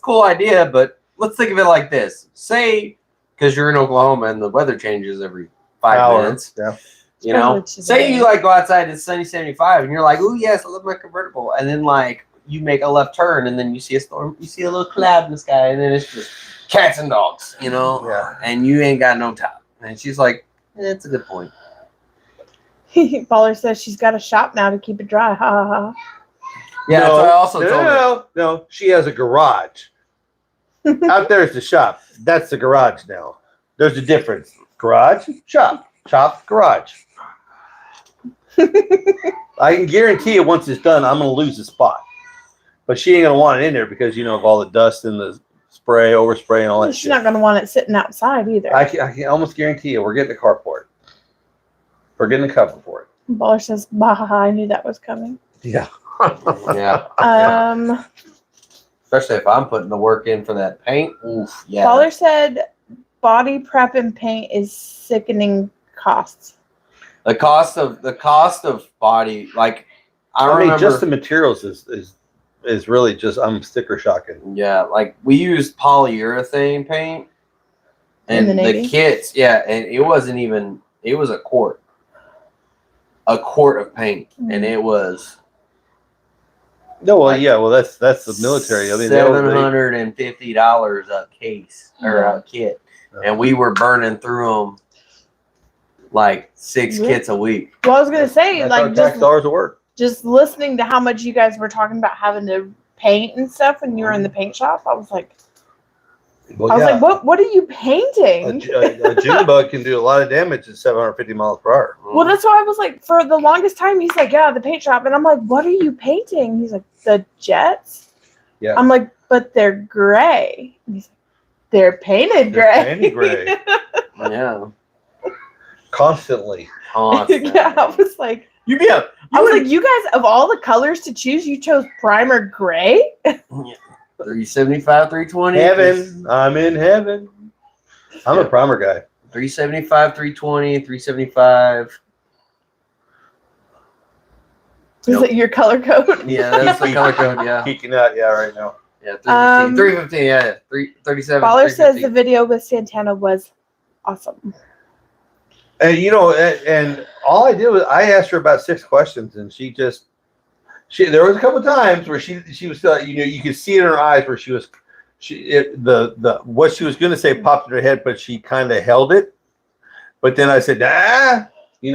cool idea, but let's think of it like this. Say, because you're in Oklahoma and the weather changes every 5 minutes. Yeah. You know, Especially say today. you like go outside, it's sunny 75, and you're like, oh yes, I love my convertible, and then like you make a left turn, and then you see a storm, you see a little cloud in the sky, and then it's just cats and dogs, you know, Yeah. and you ain't got no top. And she's like, that's a good point. Baller says she's got a shop now to keep it dry. Ha ha ha. Yeah, that's what I also told her. No. She has a garage. Out there is the shop. That's the garage now. There's a difference. Garage, shop. Shop, garage. I can guarantee you once it's done, I'm going to lose the spot. But she ain't going to want it in there because, of all the dust and the spray, overspray, and all that She's shit. not going to want it sitting outside either. I can almost guarantee you we're getting a car for it. We're getting a cover for it. Baller says, bah, ha, ha, I knew that was coming. Yeah. Yeah. Especially if I'm putting the work in for that paint. Oof, yeah. Baller said body prep and paint is sickening costs. The cost of body, like I remember, just the materials is really just sticker shocking. Yeah, like we used polyurethane paint, and In the Navy? the kits, and it wasn't even. It was a quart of paint, and it was. No, well, that's the military. I mean, $750 a case or a kit, and we were burning through them like 6 kits a week. Well, I was going to say, that's like, our tax dollars of work. just listening to how much you guys were talking about having to paint and stuff when you were in the paint shop, I was like, Well, what are you painting? a June bug can do a lot of damage at 750 miles per hour. Well, that's why I was like, for the longest time, he's like, yeah, the paint shop. And I'm like, what are you painting? He's like, the jets? Yeah. I'm like, but they're gray. And he's like, they're painted gray. They're painted gray. Yeah. Constantly. Yeah, I was like, you guys, of all the colors to choose, you chose primer gray? 375, 320. Heaven. I'm in heaven. I'm a primer guy. 375, 320, 375. Is it your color code? Yeah, that's the color code, yeah. Geeking out, right now. Yeah, 315, 315, yeah. 337. Baller says the video with Santana was awesome. And and all I did was I asked her about 6 questions, and she there was a couple of times where she was you could see it in her eyes where what she was going to say popped in her head, but she kind of held it. But then I said, we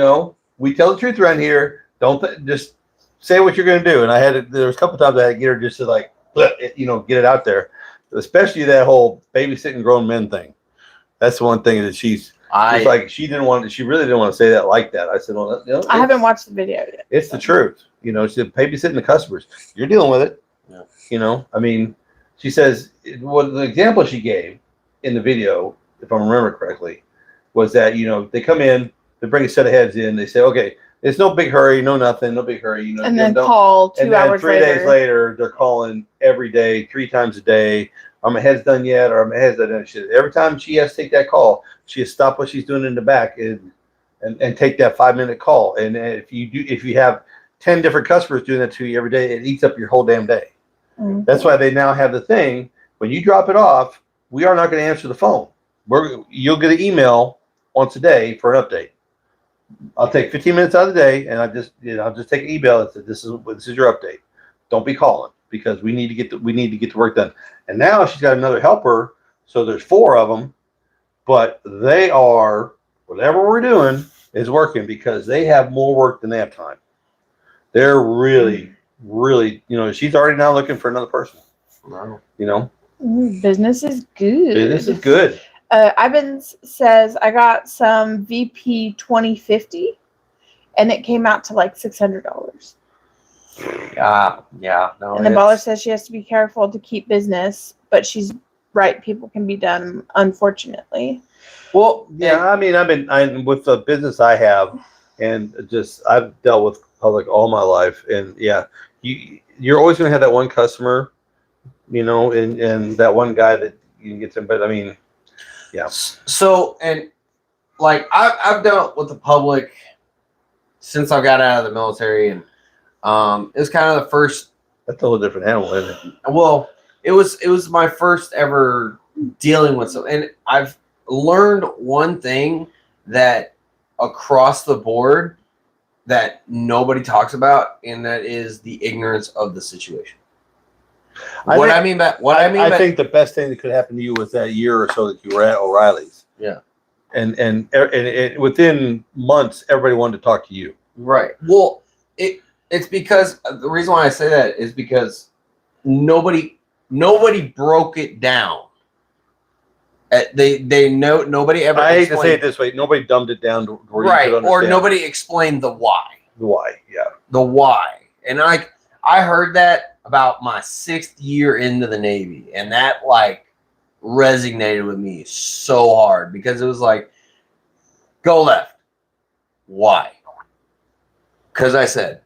tell the truth around here. Don't just say what you're going to do. And there was a couple of times I had to get her just to get it out there, especially that whole babysitting grown men thing. That's the one thing that she really didn't want to say that like that. I said, well, I haven't watched the video yet. It's the truth. She said, babysitting the customers. You're dealing with it. Yeah. I mean, she says, the example she gave in the video, if I remember correctly, was that, they come in, they bring a set of heads in, they say, okay, it's no big hurry, no nothing, no big hurry. And then call 2 hours later. 3 days later, they're calling every day, 3 times a day. Are my heads done yet? Or are my heads done yet? Every time she has to take that call, she has to stop what she's doing in the back and take that 5-minute call. And if you have 10 different customers doing that to you every day, it eats up your whole damn day. Mm-hmm. That's why they now have the thing, when you drop it off, we are not going to answer the phone. You'll get an email once a day for an update. I'll take 15 minutes out of the day, and I'll just take an email and say, this is your update. Don't be calling, because we need to get the work done. And now she's got another helper, so there's 4 of them, but they are, whatever we're doing is working because they have more work than they have time. They're really, really, she's already now looking for another person. Wow. Business is good. Business is good. Ivan says, I got some VP 2050 and it came out to like $600. Yeah. No, and the baller says she has to be careful to keep business, but she's right. People can be done, unfortunately. Well, yeah, I mean, I'm with the business I have, and I've dealt with public all my life, and yeah, you're always going to have that one customer, and that one guy that you can get to. But I mean, Yeah. So, and like I've dealt with the public since I got out of the military, and it was kind of the first. That's a whole different animal, isn't it? Well, it was my first ever dealing with some, and I've learned one thing that across the board that nobody talks about, and that is the ignorance of the situation. I think the best thing that could happen to you was that year or so that you were at O'Reilly's. Yeah. And within months, everybody wanted to talk to you. Right. Well, it's because the reason why I say that is because nobody broke it down. Nobody ever. I hate to say it this way, nobody dumbed it down to where you could understand. Or nobody explained the why. The why, yeah. The why, and I heard that about my 6th year into the Navy, and that like resonated with me so hard because it was like, go left. Why? Because I said,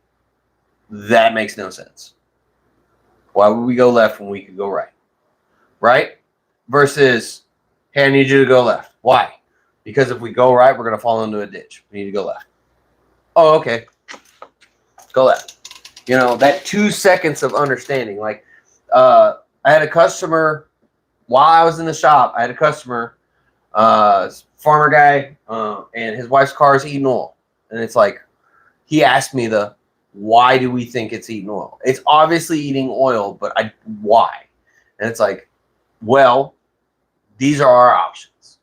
that makes no sense. Why would we go left when we could go right? Right? Versus, hey, I need you to go left. Why? Because if we go right, we're going to fall into a ditch. We need to go left. Oh, okay. Go left. You know, that 2 seconds of understanding. Like, I had a customer, while I was in the shop, I had a customer, farmer guy, and his wife's car is eating oil. And it's like, he asked me why do we think it's eating oil? It's obviously eating oil, but why? And it's like, well, these are our options.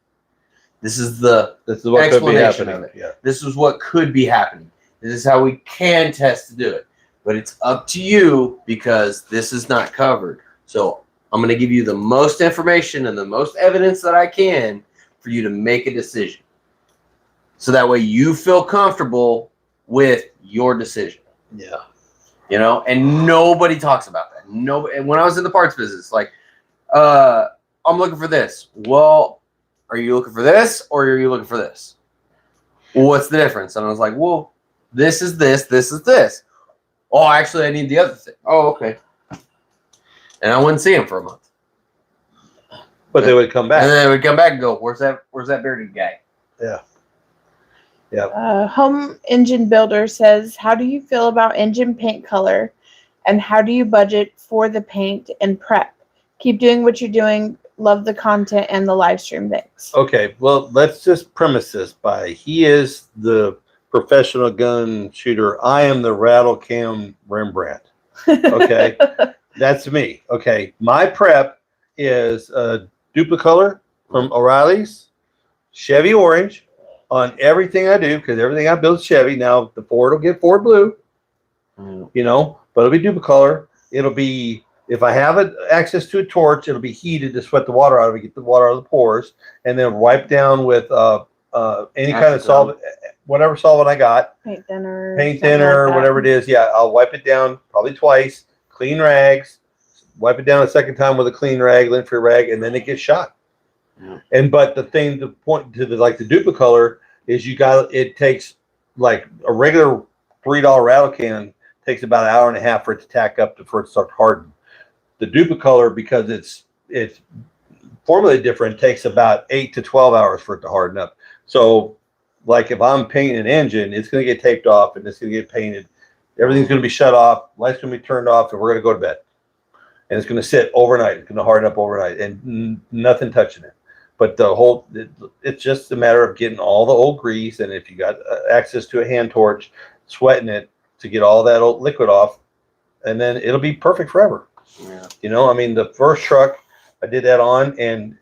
This is what could be happening. Yeah. This is what could be happening. This is how we can test to do it. But it's up to you because this is not covered. So I'm going to give you the most information and the most evidence that I can for you to make a decision. So that way you feel comfortable with your decision. Yeah. You know, and nobody talks about that. Nobody. And when I was in the parts business, like, I'm looking for this. Well, are you looking for this or are you looking for this? Well, what's the difference? And I was like, well, this is this, this is this. Oh, actually, I need the other thing. Oh, okay. And I wouldn't see him for a month. But they would come back. And then they would come back and go, where's that bearded guy? Yeah. Yeah. Home Engine Builder says, how do you feel about engine paint color and how do you budget for the paint and prep? Keep doing what you're doing. Love the content and the live stream. Thanks. Okay. Well, let's just premise this by he is the professional gun shooter. I am the rattle cam Rembrandt. Okay. That's me. Okay. My prep is Duplicolor from O'Reilly's, Chevy orange on everything I do because everything I build is Chevy. Now the Ford will get Ford blue, you know, but it'll be Duplicolor. It'll be, if I have access to a torch, it'll be heated to sweat the water out of it, get the water out of the pores, and then wipe down with any kind of solvent, whatever solvent I got. Paint thinner, like whatever it is. Yeah, I'll wipe it down probably twice, clean rags, wipe it down a second time with a clean rag, lint-free rag, and then it gets shot. Yeah. But the thing to point to the Duplicolor is it takes like a regular $3 rattle can takes about an hour and a half for it to tack up before it starts to harden. The Duplicolor, because it's formulated different, takes about 8 to 12 hours for it to harden up. So like if I'm painting an engine, it's going to get taped off and it's going to get painted. Everything's going to be shut off. Lights going to be turned off, and we're going to go to bed. And it's going to sit overnight. It's going to harden up overnight, and nothing touching it. But it's just a matter of getting all the old grease, and if you got access to a hand torch, sweating it to get all that old liquid off, and then it'll be perfect forever. Yeah. You know, I mean, the first truck I did that on, and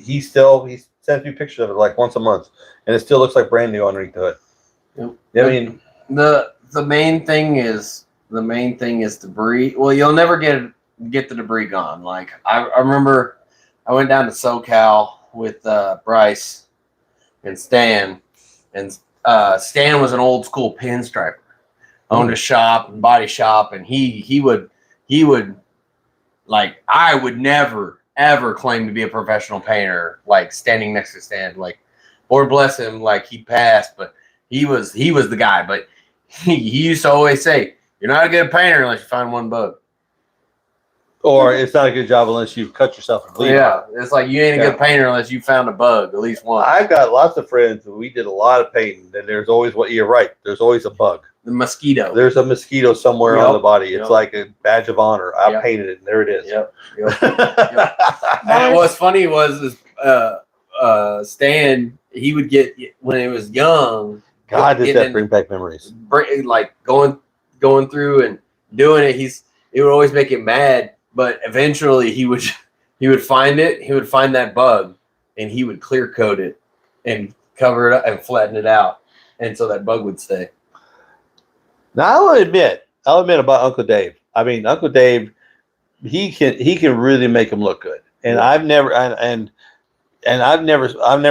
he sends me pictures of it like once a month, and it still looks like brand new underneath the hood. Yep. I mean, the main thing is debris. Well, you'll never get the debris gone. Like I remember I went down to SoCal with Bryce and Stan, and Stan was an old school pinstriper, owned a shop and body shop, and he would like, I would never ever claim to be a professional painter, like standing next to Stan. Like, Lord bless him, like he passed, but he was the guy. But he used to always say, "You're not a good painter unless you find one bug." or it's not a good job unless you cut yourself and bleed. Yeah, it's like you ain't a good painter unless you found a bug at least one. I've got lots of friends. We did a lot of painting, and there's always you're right. There's always a bug. The mosquito. There's a mosquito somewhere on the body. It's like a badge of honor. I painted it, and there it is. Yep. And what's funny was Stan. He would get when he was young. God, does that bring back memories? Like going through and doing it. It would always make him mad, but eventually he would find it. He would find that bug, and he would clear coat it and cover it up and flatten it out, and so that bug would stay. Now I'll admit about Uncle Dave. I mean, Uncle Dave, he can really make them look good, and I've never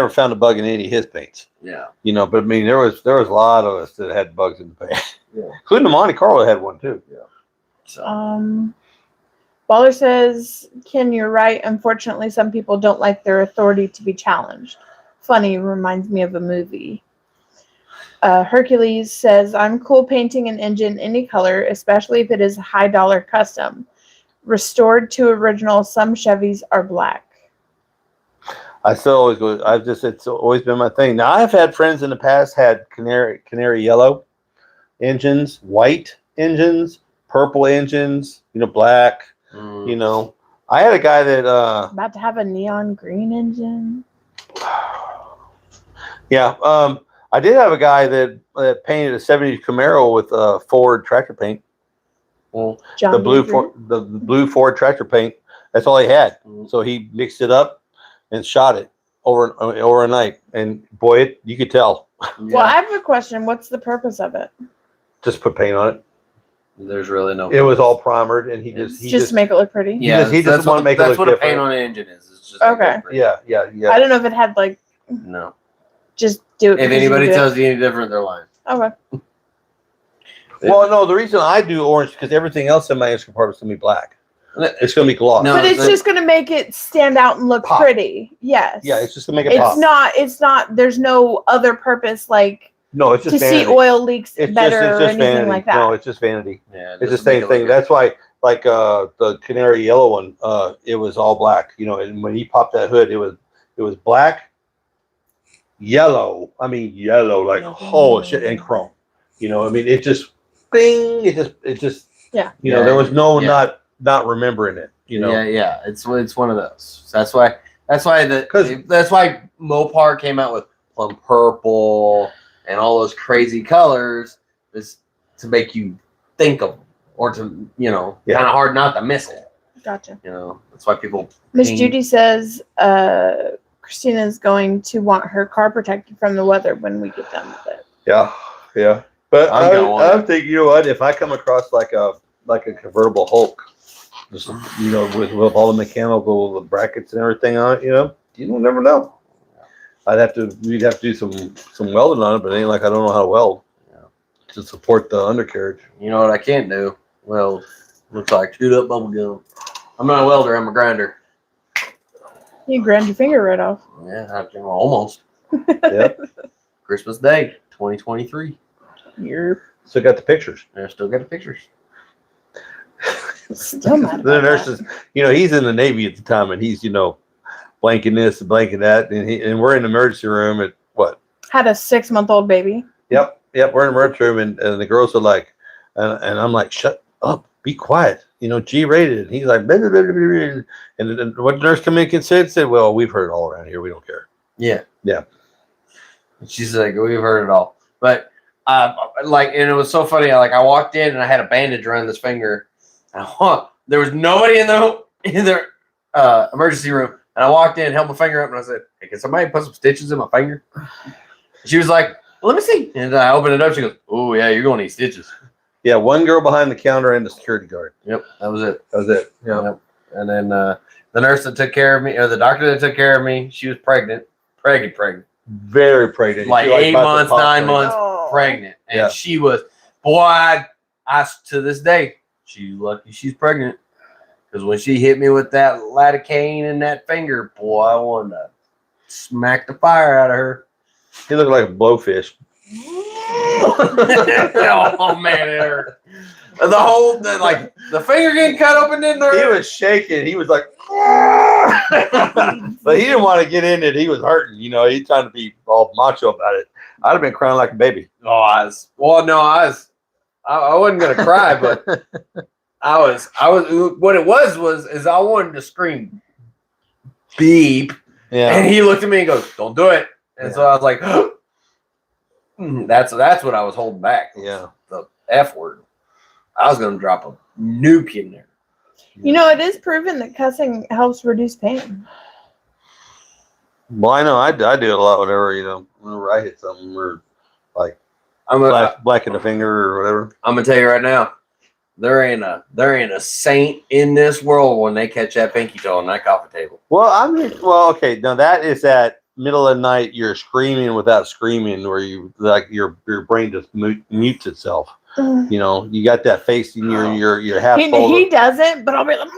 found a bug in any of his paints. Yeah, but I mean, there was a lot of us that had bugs in the paint, including the Monte Carlo had one too. Yeah. So. Baller says, Ken, you're right. Unfortunately, some people don't like their authority to be challenged. Funny, reminds me of a movie. Hercules says, I'm cool painting an engine any color, especially if it is a high dollar custom. Restored to original, some Chevys are black. I still always go. It's always been my thing. Now I've had friends in the past had canary yellow engines, white engines, purple engines, black. I had a guy that about to have a neon green engine. Yeah, I did have a guy that painted a '70s Camaro with Ford tractor paint. Well, the blue Ford tractor paint. That's all he had. So he mixed it up and shot it over a night. And boy, you could tell. Well, I have a question. What's the purpose of it? Just put paint on it. There's really no. It was all primered, and he just make it look pretty. Yeah, he just want to make it look different. That's what a paint on an engine is. It's just okay. Yeah. I don't know if it had like. No. Just do it. If anybody tells you any different, they're lying. Okay. Well, no, the reason I do orange because everything else in my engine compartment is gonna be black. It's gonna be gloss. No, but it's just gonna make it stand out and look pop. Pretty. Yes. Yeah, it's just gonna make it pop. It's not. There's no other purpose like. No, it's just to vanity. See oil leaks better or anything vanity. like that. No, it's just vanity. Yeah, it's the same thing. That's why, like the canary yellow one, it was all black. And when he popped that hood, it was black, yellow. I mean, yellow, like oh shit, and chrome. I mean, it just bing. It just. Yeah. There was no not remembering it. Yeah. It's one of those. That's why Mopar came out with plum purple. And all those crazy colors is to make you think of them or to, kind of hard not to miss it. Gotcha. That's why people. Miss Judy says Christina's going to want her car protected from the weather when we get done with it. Yeah. But I'm thinking, if I come across like a convertible Hulk, just, with all the mechanical brackets and everything on it, you don't never know. We'd have to do some welding on it, but it ain't like I don't know how to weld to support the undercarriage. You know what I can't do? Well, looks like shoot up bubble gum. I'm not a welder. I'm a grinder. You grind your finger right off. Yeah, almost. Yeah. Christmas Day, 2023. You're still got the pictures. I still got the pictures. Still mad. The nurses, he's in the Navy at the time, and he's blanking this and blanking that, and we're in the emergency room at what? Had a 6-month-old baby. Yep. We're in the emergency room, and the girls are like, and I'm like, shut up, be quiet. G-rated. And he's like, blah, blah, blah, blah, blah. And what the nurse come in and said, well, we've heard it all around here. We don't care. Yeah. Yeah. She's like, we've heard it all. But and it was so funny. I walked in and I had a bandage around this finger. There was nobody in the emergency room. And I walked in, held my finger up, and I said, hey, can somebody put some stitches in my finger? She was like, let me see. And I opened it up. She goes, oh, yeah, you're going to need stitches. Yeah, one girl behind the counter and the security guard. Yep, that was it. Yeah. Yep. And then the nurse that took care of me, or the doctor that took care of me, she was pregnant. Very pregnant. Like 8 months, 9 months pregnant. And she was, boy, I to this day, she's lucky she's pregnant. Because when she hit me with that lidocaine in that finger, boy, I wanted to smack the fire out of her. He looked like a blowfish. Oh, man, it hurt. the finger getting cut open in He there. was shaking. He was like, but he didn't want to get in it. He was hurting. You know, he trying to be all macho about it. I'd have been crying like a baby. No, I wasn't gonna cry, but I was. What it was I wanted to scream, beep, Yeah. and he looked at me and goes, "Don't do it." And so I was like, "That's what I was holding back." Yeah. The F word. I was gonna drop a nuke in there. You know, it is proven that cussing helps reduce pain. Well, I know I do it a lot. Whenever I hit something or like blacken the finger or whatever. I'm gonna tell you right now, there ain't a saint in this world when they catch that pinky toe on that coffee table. Well, okay. Now that is that middle of the night. You're screaming without screaming, where you like your brain just mutes itself. You know, you got that face in your half. He doesn't, but I'll be like,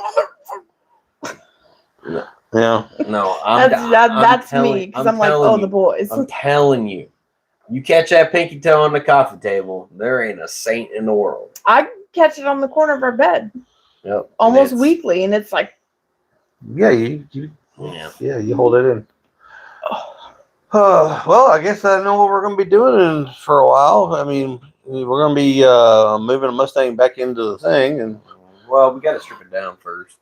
yeah. No, that's me because I'm like, oh, the boys. I'm telling you, you catch that pinky toe on the coffee table, there ain't a saint in the world. I catch it on the corner of our bed. Yep. Almost weekly, and it's like, yeah, you hold it in. Well, I guess I know what we're going to be doing for a while. I mean, we're going to be moving a Mustang back into the thing, and well, we got to strip it down first.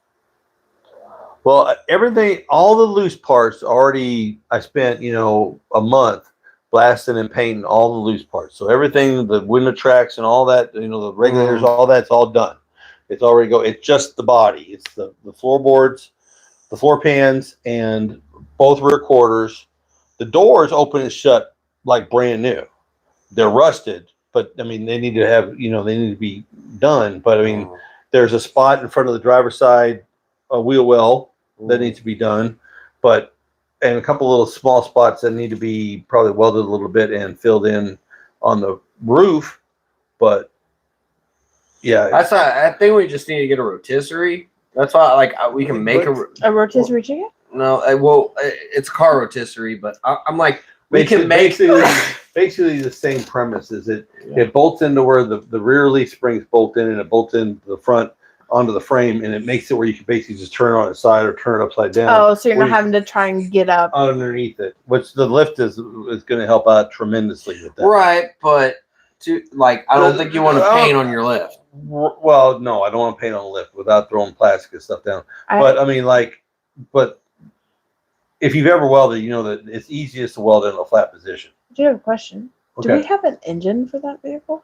Well, everything, all the loose parts already, I spent, a month blasting and painting all the loose parts. So everything, the window tracks and all that, the regulators, all that's all done. It's already It's just the body. It's the floorboards, the floor pans, and both rear quarters. The doors open and shut like brand new. They're rusted, but I mean, they need to have, they need to be done. But I mean, there's a spot in front of the driver's side, a wheel well that needs to be done, and a couple little small spots that need to be probably welded a little bit and filled in on the roof. But yeah, I think we just need to get a rotisserie. That's why, we can make a rotisserie chicken. No, it's a car rotisserie, but I'm like, we can make basically the same premise. Is it bolts into where the rear leaf springs bolt in, and it bolts into the front onto the frame, and it makes it where you can basically just turn it on its side or turn it upside down. Oh, so you're not having to try and get up underneath it, which the lift is going to help out tremendously with that. Right, but I don't think you want to paint on your lift. Well, no, I don't want to paint on the lift without throwing plastic and stuff down. But I mean, but if you've ever welded, you know that it's easiest to weld in a flat position. Do you have a question? Okay. Do we have an engine for that vehicle?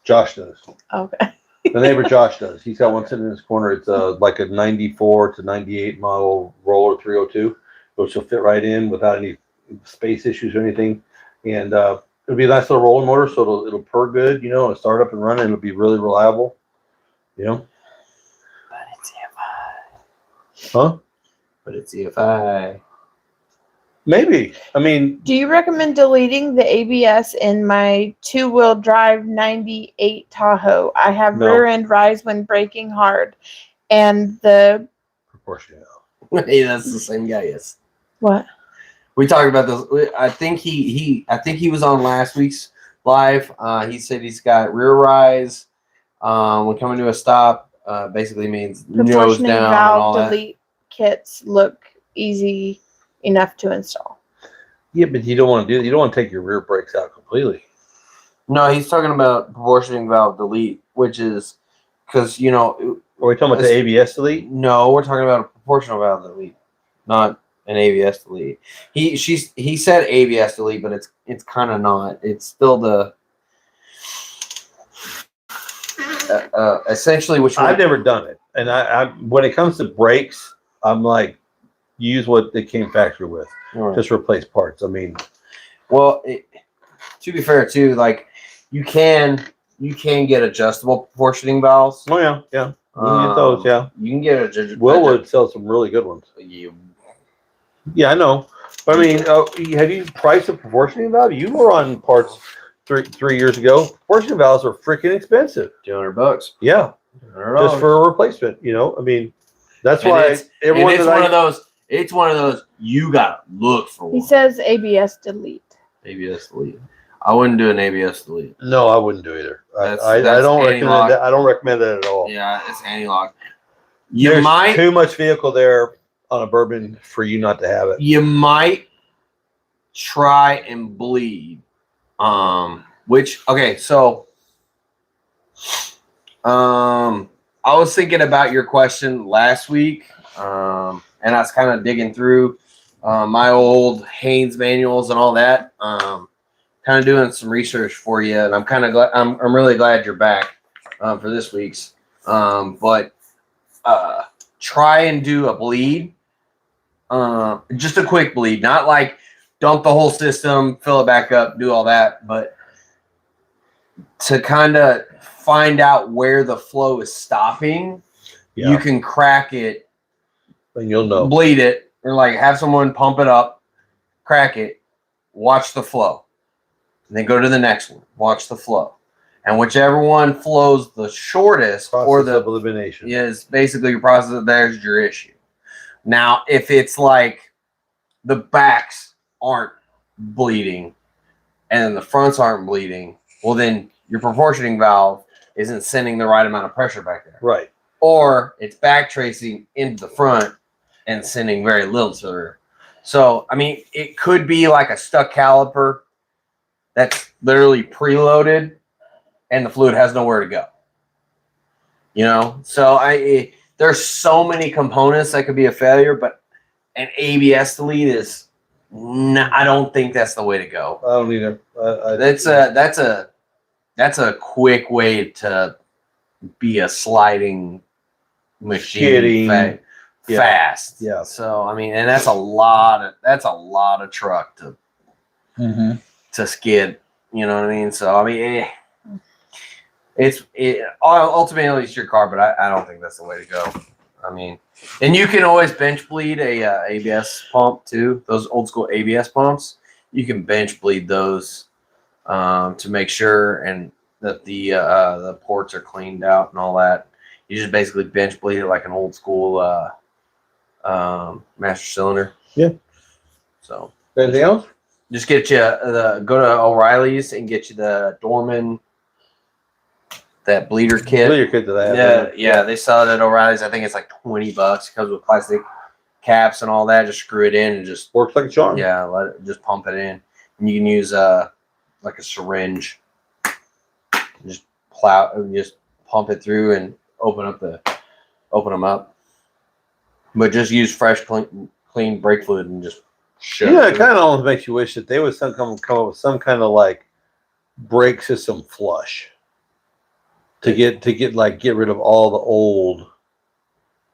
Josh does. Okay. The neighbor Josh does. He's got one sitting in his corner. It's like a 94 to 98 model Roller 302, which will fit right in without any space issues or anything. And it'll be a nice little rolling motor, so it'll purr good, it'll start up and running. It'll be really reliable, But it's EFI. Huh? But it's EFI. Maybe. I mean, do you recommend deleting the ABS in my 2-wheel drive 98 Tahoe? I have rear end rise when braking hard, and the proportional. Hey, that's the same guy. Yes. What? We talked about this. I think he was on last week's live. He said he's got rear rise. When coming to a stop, basically means nose down and all that. Delete kits look easy enough to install. Yeah, but you don't want to you don't want to take your rear brakes out completely. No, he's talking about proportioning valve delete, which is because are we talking about the ABS delete? No, we're talking about a proportional valve delete, not an ABS delete. He said ABS delete, but it's kind of not. It's still the essentially which I've never done it, and I when it comes to brakes, I'm like, use what they came factory with. Right. Just replace parts. I mean, well, to be fair too, you can get adjustable proportioning valves. Oh yeah. You can get those. Yeah, you can get Willwood sells some really good ones. Yeah, I know. But I mean, have you priced a proportioning valve? You were on parts 3 years ago. Proportioning valves are freaking expensive. $200. Yeah, just for a replacement. I mean, that's why everyone. It's one of those you gotta look for. He says ABS delete. ABS delete. I wouldn't do an ABS delete. No, I wouldn't do either. That's I don't recommend anti-lock. that. I don't recommend that at all. Yeah, it's anti-lock. You There's might too much vehicle there on a Bourbon for you not to have it. you might try and bleed. Which okay, so I was thinking about your question last week, and I was kind of digging through my old Haynes manuals and all that, kind of doing some research for you, and I'm kind of glad. I'm really glad you're back for this week's. But try and do a bleed, just a quick bleed, not like dump the whole system, fill it back up, do all that, but to kind of find out where the flow is stopping. Yeah. You can crack it And you'll know. bleed it, or like have someone pump it up, crack it, watch the flow, and then go to the next one, watch the flow, and whichever one flows the shortest Process or the of elimination. is basically your process. There's your issue. Now, if it's like the backs aren't bleeding and the fronts aren't bleeding, well, then your proportioning valve isn't sending the right amount of pressure back there. Right. Or it's back tracing into the front and sending very little to the rear. So, I mean, it could be like a stuck caliper that's literally preloaded and the fluid has nowhere to go. You know? So, there's so many components that could be a failure, but an ABS delete is, I don't think that's the way to go. I don't either. That's a quick way to be a sliding machine Skidding. fast. Yeah. So I mean, and that's a lot of truck to skid. You know what I mean? So I mean, ultimately it's your car, but I don't think that's the way to go. I mean, and you can always bench bleed a ABS pump too. Those old school ABS pumps, you can bench bleed those to make sure and that the ports are cleaned out and all that. You just basically bench bleed it like an old school master cylinder. Yeah. So Anything else? just get you go to O'Reilly's and get you the Dorman, that bleeder kit. Bleeder kit to that. Yeah, they sell it at O'Reilly's. I think it's like $20. It comes with plastic caps and all that. Just screw it in and just Works like a charm. yeah, let it just pump it in. And you can use like a syringe. Just just pump it through and open them up. But just use fresh, clean brake fluid and just shove Yeah, it it through. kind of almost makes you wish that they would come up with some kind of like brake system flush to get rid of all the old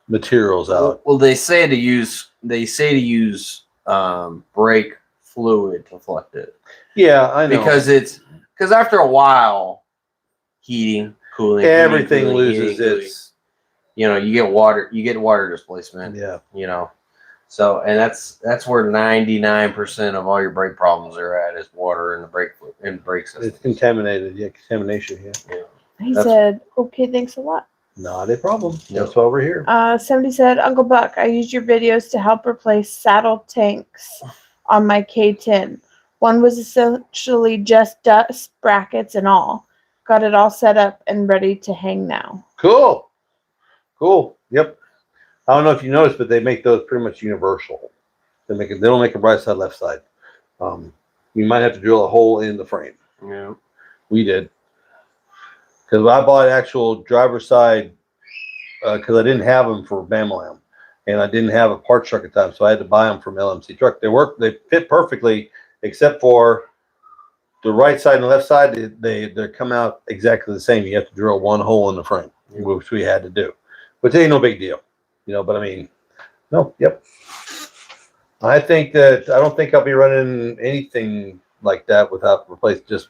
materials out. Well, they say to use brake fluid to flush it. Yeah, I know. Because after a while, heating, cooling, everything heating, loses cooling, its. you get water displacement. Yeah. So and that's where 99% of all your brake problems are at, is water in the brake system. It's contaminated. Yeah, contamination. Yeah. He said, "Okay, thanks a lot." Not a problem. Yep. That's why we're here. Somebody said, "Uncle Buck, I used your videos to help replace saddle tanks on my K10. One was essentially just dust brackets and all. Got it all set up and ready to hang now." Cool. Yep. I don't know if you noticed, but they make those pretty much universal. They don't make a right side, left side. You might have to drill a hole in the frame. Yeah. We did. Because I bought actual driver's side, because I didn't have them for Bamalam, and I didn't have a parts truck at the time, so I had to buy them from LMC Truck. They fit perfectly, except for the right side and the left side. They come out exactly the same. You have to drill one hole in the frame, which we had to do, which ain't no big deal, But I mean, no, yep. I don't think I'll be running anything like that without just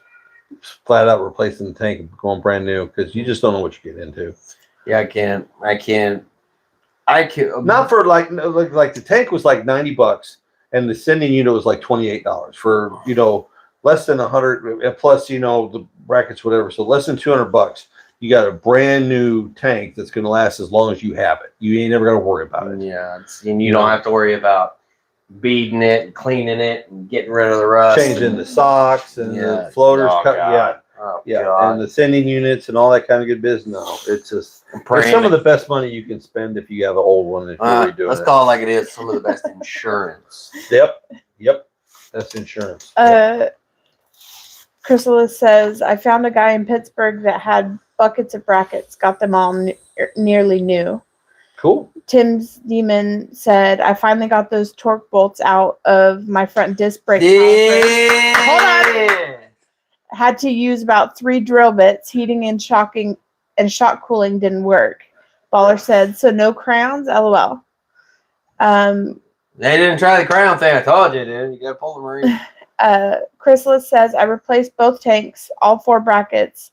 flat out replacing the tank and going brand new, because you just don't know what you're getting into. Yeah, I can't. Not for like the tank was like $90 and the sending unit was like $28 for less than 100 plus the brackets, whatever. So less than $200. You got a brand new tank that's going to last as long as you have it. You ain't never got to worry about it. Yeah, and you don't have to worry about beading it, cleaning it, and getting rid of the rust. Changing the socks and the floaters. Oh, Yeah, God. and the sending units and all that kind of good business. No, it's just it's some of the best money you can spend if you have an old one. If you're redoing let's it. call it like it is. Some of the best insurance. Yep, that's insurance. Chrysalis says, I found a guy in Pittsburgh that had buckets of brackets, got them all nearly new. Cool. Tim's Demon said, I finally got those torque bolts out of my front disc brake Yeah. Hold on. Had to use about 3 drill bits. Heating and shocking and shock cooling didn't work. Baller said, so no crowns? LOL. They didn't try the crown thing. I told you, dude. You got to pull the marine. Chrysalis says, I replaced both tanks, all 4 brackets,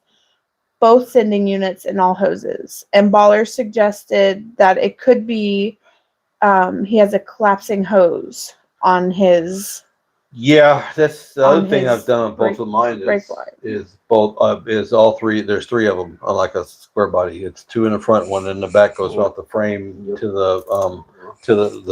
both sending units, and all hoses. And Baller suggested that it could be he has a collapsing hose on his. Yeah, that's the other thing his I've done on both of mine brake line. is all 3. There's 3 of them on like a square body. It's 2 in the front, 1 in the back goes off the frame to the block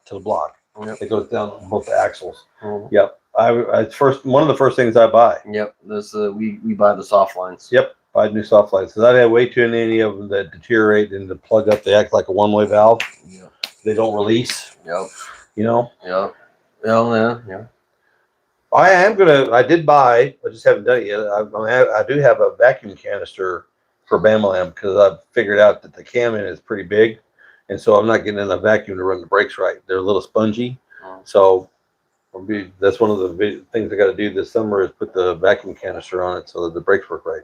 to the block. Yep. It goes down both the axles. Mhm. Yep. It's one of the first things I buy. Yep. This we buy the soft lines. Yep. Buy new soft lights because I've had way too many of them that deteriorate and to plug up. They act like a one-way valve. Yep. They don't release. Yep. You know. Yep. Yeah. I did buy. I just haven't done it yet. I do have a vacuum canister for Bama Lamb because I've figured out that the cam in is pretty big, and so I'm not getting in a vacuum to run the brakes right. They're a little spongy, so that's one of the things I got to do this summer is put the vacuum canister on it so that the brakes work right.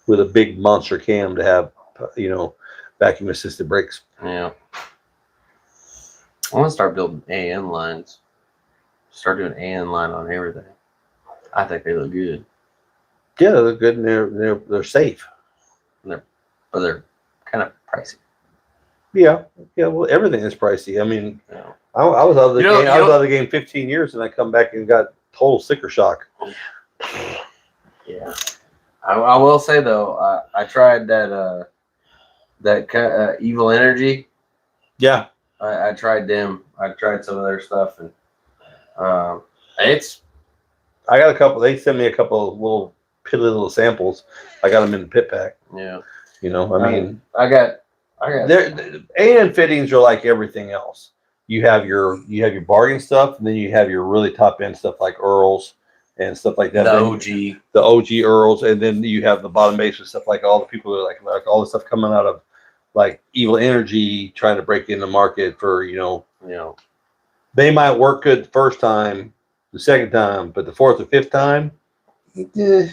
With a big monster cam to have, vacuum assisted brakes. Yeah. I want to start building AN lines. Start doing AN line on everything. I think they look good. Yeah, they're good and they're safe. But they're kind of pricey. Yeah. Well, everything is pricey. I mean, Yeah. I was out of the game. I was out of the game 15 years, and I come back and got total sticker shock. Yeah. I will say though, I tried that Evil Energy. Yeah. I tried them. I tried some of their stuff, and I got a couple. They sent me a couple of little piddly little samples. I got them in the pit pack. Yeah. I mean, I got. AN fittings are like everything else. You have your bargain stuff, and then you have your really top end stuff like Earls and stuff like that. The OG Earls, and then you have the bottom base with stuff like all the people that are like all the stuff coming out of like Evil Energy trying to break in the market for they might work good the first time, the second time, but the 4th or 5th time, you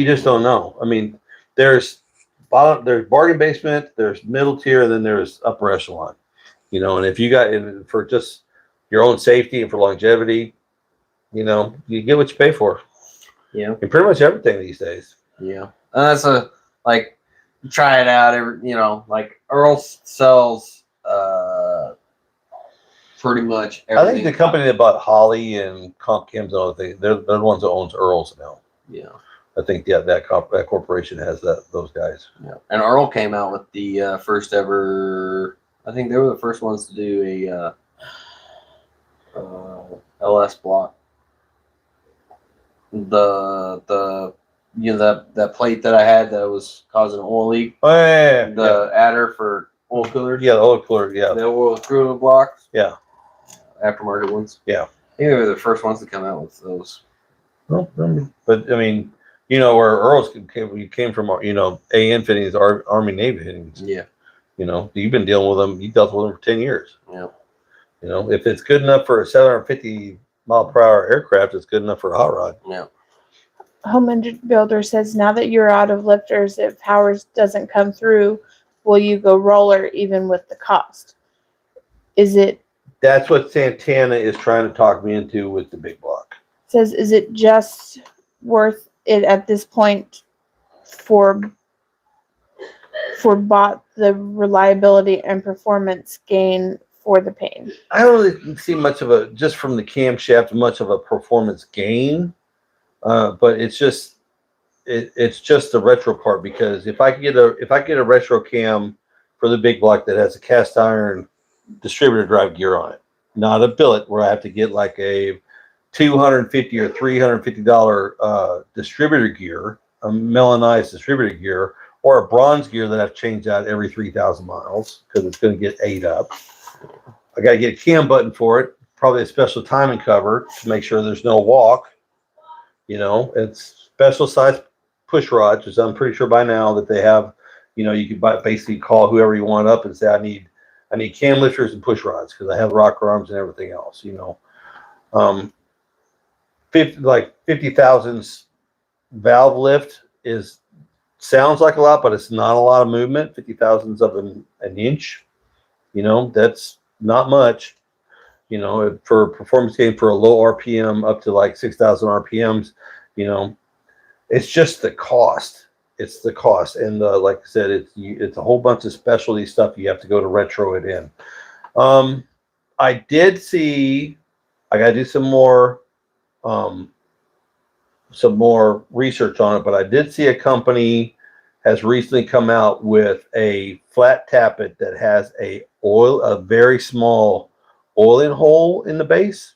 just don't know. I mean, there's bargain basement, there's middle tier, and then there's upper echelon. And if you got for just your own safety and for longevity, you get what you pay for. Yeah. And pretty much everything these days. Yeah. And that's try it out like Earl sells pretty much everything. I think the company that bought Holly and Comp Chems and all the things, they're the ones that owns Earls now. Yeah. I think that corporation has those guys. Yeah. And Earl came out with the first ever. I think they were the first ones to do a LS block. The that plate that I had that was causing an oil leak. Oh yeah. The adder for oil coolers. Yeah, the oil cooler. Yeah. The oil cooler blocks. Yeah. Aftermarket ones. Yeah. I think they were the first ones to come out with those. Well, but I mean, where Earls came from, AN fittings, Army Navy fittings. Yeah. You've been dealing with them. You dealt with them for 10 years. Yeah. If it's good enough for a 750 mile per hour aircraft, it's good enough for a hot rod. Yeah. Home Builder says, now that you're out of lifters, if Powers doesn't come through, will you go roller even with the cost? That's what Santana is trying to talk me into with the big block. Says, is it just worth it at this point for bot the reliability and performance gain for the pain? I don't really see much of just from the camshaft, much of a performance gain. But it's just the retro part, because if I get a retro cam for the big block that has a cast iron distributor drive gear on it, not a billet where I have to get like a $250 or $350 distributor gear, a melanized distributor gear, or a bronze gear that I've changed out every 3,000 miles because it's going to get ate up. I got to get a cam button for it, probably a special timing cover to make sure there's no walk. You know, it's special size push rods, which I'm pretty sure by now that they have. You know, you can basically call whoever you want up and say, I need cam lifters and push rods because I have rocker arms and everything else. You know, 50,000 valve lift sounds like a lot, but it's not a lot of movement. 50,000 of an inch. You know, that's not much. You know, for a performance game for a low RPM up to like 6,000 RPMs, you know, it's just the cost. It's the cost. And like I said, it's a whole bunch of specialty stuff you have to go to retro it in. I did see, I got to do some more research on it, but I did see a company has recently come out with a flat tappet that has a very small oiling hole in the base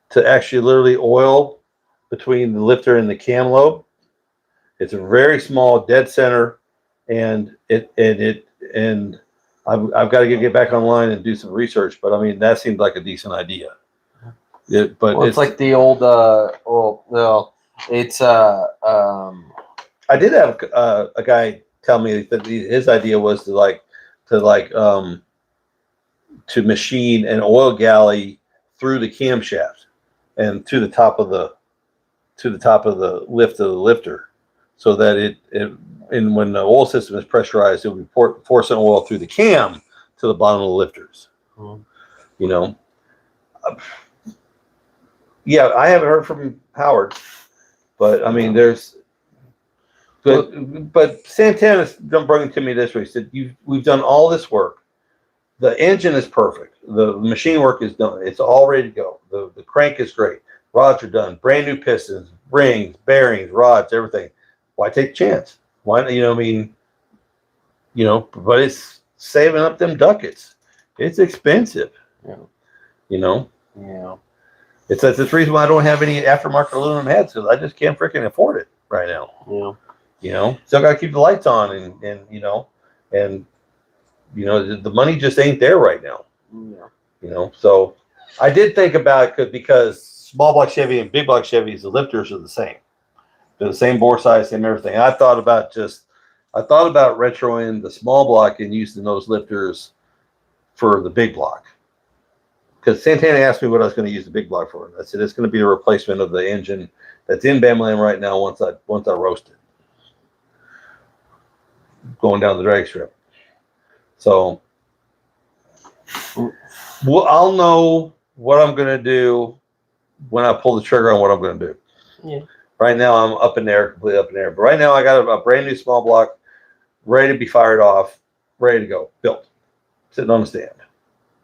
to actually literally oil between the lifter and the cam lobe. It's a very small dead center, and I've got to get back online and do some research. But I mean, that seemed like a decent idea. It's like the old. It's I did have a guy tell me that his idea was to machine an oil galley through the camshaft and to the top of the lift of the lifter, so that when the oil system is pressurized, it will be forcing oil through the cam to the bottom of the lifters. You know, yeah, I haven't heard from Howard, but I mean, but Santana's bringing to me this way. He said, we've done all this work. The engine is perfect. The machine work is done. It's all ready to go. The crank is great. Rods are done. Brand new pistons, rings, bearings, rods, everything. Why take a chance? Why, you know, I mean, you know, but it's saving up them ducats. It's expensive. Yeah. You know? Yeah. That's the reason why I don't have any aftermarket aluminum heads, because I just can't freaking afford it right now. Yeah. You know, still got to keep the lights on, and you know, the money just ain't there right now. Yeah. You know, so I did think about it because small block Chevy and big block Chevys, the lifters are the same. They're the same bore size, same everything. And I thought about retroing the small block and using those lifters for the big block. Because Santana asked me what I was going to use the big block for. I said it's going to be a replacement of the engine that's in Bamalam right now once I roast it, going down the drag strip. So I'll know what I'm going to do when I pull the trigger on what I'm going to do. Yeah. Right now I'm completely up in there. But right now I got a brand new small block ready to be fired off, ready to go, built, sitting on the stand.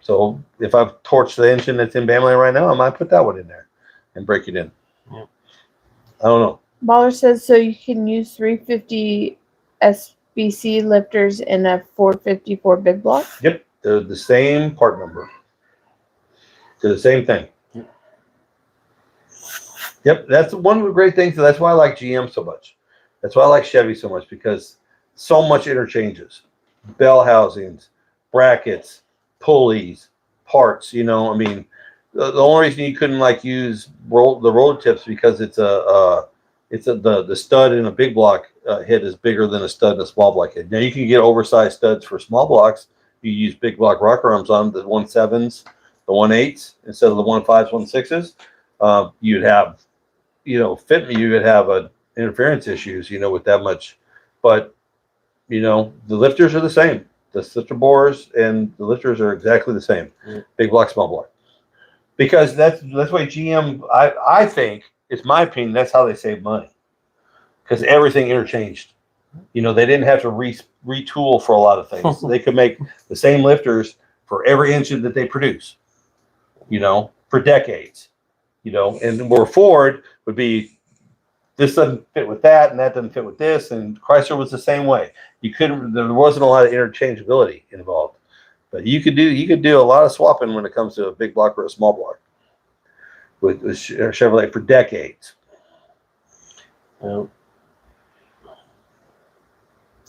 So if I've torched the engine that's in Bamalam right now, I might put that one in there and break it in. Yeah. I don't know. Baller says so you can use 350 SBC lifters in a 454 big block. Yep, they're the same part number. They're the same thing. Yep, that's one of the great things. That's why I like GM so much. That's why I like Chevy so much, because so much interchanges, bell housings, brackets, pulleys, parts. You know, I mean, the only reason you couldn't use the roller tips because the stud in a big block head is bigger than a stud in a small block head. Now you can get oversized studs for small blocks. You use big block rocker arms on the 1.7s, the 1.8s instead of the 1.5s, 1.6s. You'd have, you would have interference issues, with that much. But the lifters are the same. The lifter bores and the lifters are exactly the same. Big block, small block. Because that's why GM, I think, it's my opinion, that's how they save money. Because everything interchanged. They didn't have to retool for a lot of things. They could make the same lifters for every engine that they produce, for decades. And where Ford would be, this doesn't fit with that, and that doesn't fit with this. And Chrysler was the same way. You couldn't. There wasn't a lot of interchangeability involved, but you could do a lot of swapping when it comes to a big block or a small block with Chevrolet for decades. Well,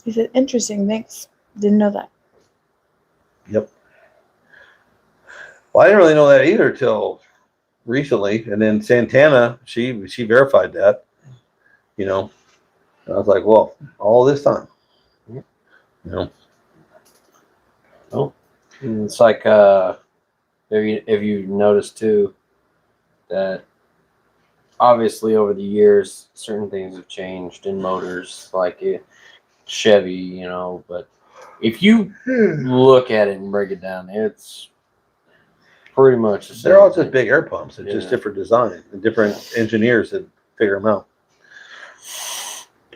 He said, interesting. Thanks. Didn't know that. Yep. Well, I didn't really know that either till recently, and then Santana, she verified that. You know, and I was like, well, all this time. You know. oh, it's like have you noticed too that obviously over the years certain things have changed in motors, like Chevy, you know, but if you look at it and break it down, it's pretty much the same. They're all thing. just big air pumps. It's just Yeah. different design and different engineers that figure them out.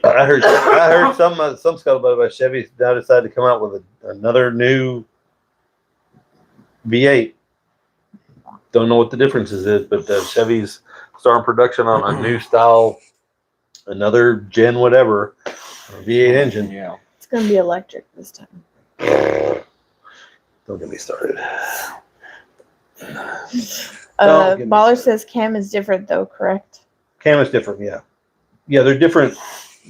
I heard some scuttlebutt about Chevy now decided to come out with another new V8. Don't know what the differences is, but Chevy's starting production on a new style, another gen whatever V8 engine. Yeah. It's going to be electric this time. Don't get me started. Don't get me Baller started. says cam is different though, correct? Cam is different, yeah. Yeah, they're different.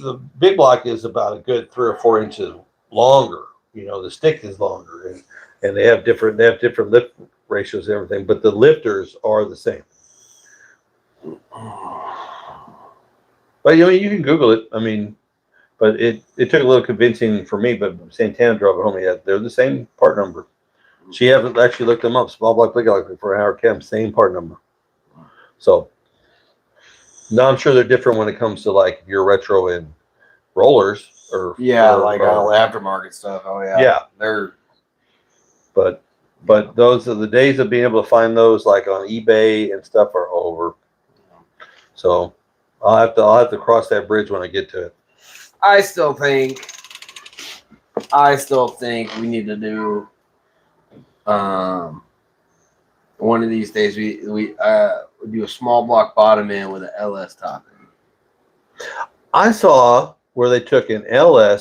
The big block is about a good 3 or 4 inches longer. You know, the stick is longer, and they have different lift ratios and everything, but the lifters are the same. But you know, you can Google it. I mean, but it took a little convincing for me. But Santana drove it home. Yeah, they're the same part number. She hasn't actually looked them up. Small block, big block for an hour cam, same part number. So now I'm sure they're different when it comes to like your retro and rollers or Like all aftermarket stuff. Oh yeah. Yeah. They're but those are the days of being able to find those like on eBay and stuff are over. So I'll have to cross that bridge when I get to it. I still think we need to do one of these days we do a small block bottom end with an LS top end. I saw where they took a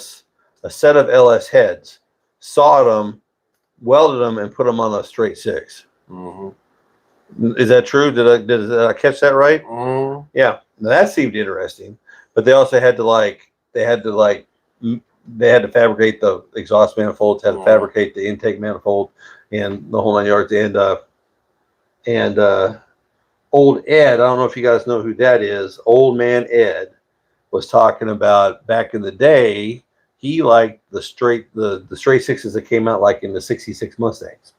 set of LS heads, sawed them, welded them, and put them on a straight 6. Mm-hmm. Is that true? Did I catch that right? Mm-hmm. Yeah, now that seemed interesting. But they also had to fabricate the exhaust manifolds, had to fabricate the intake manifold, and the whole 9 yards. And old Ed, I don't know if you guys know who that is. Old man Ed was talking about back in the day. He liked the straight 6s that came out like in the '66 Mustangs.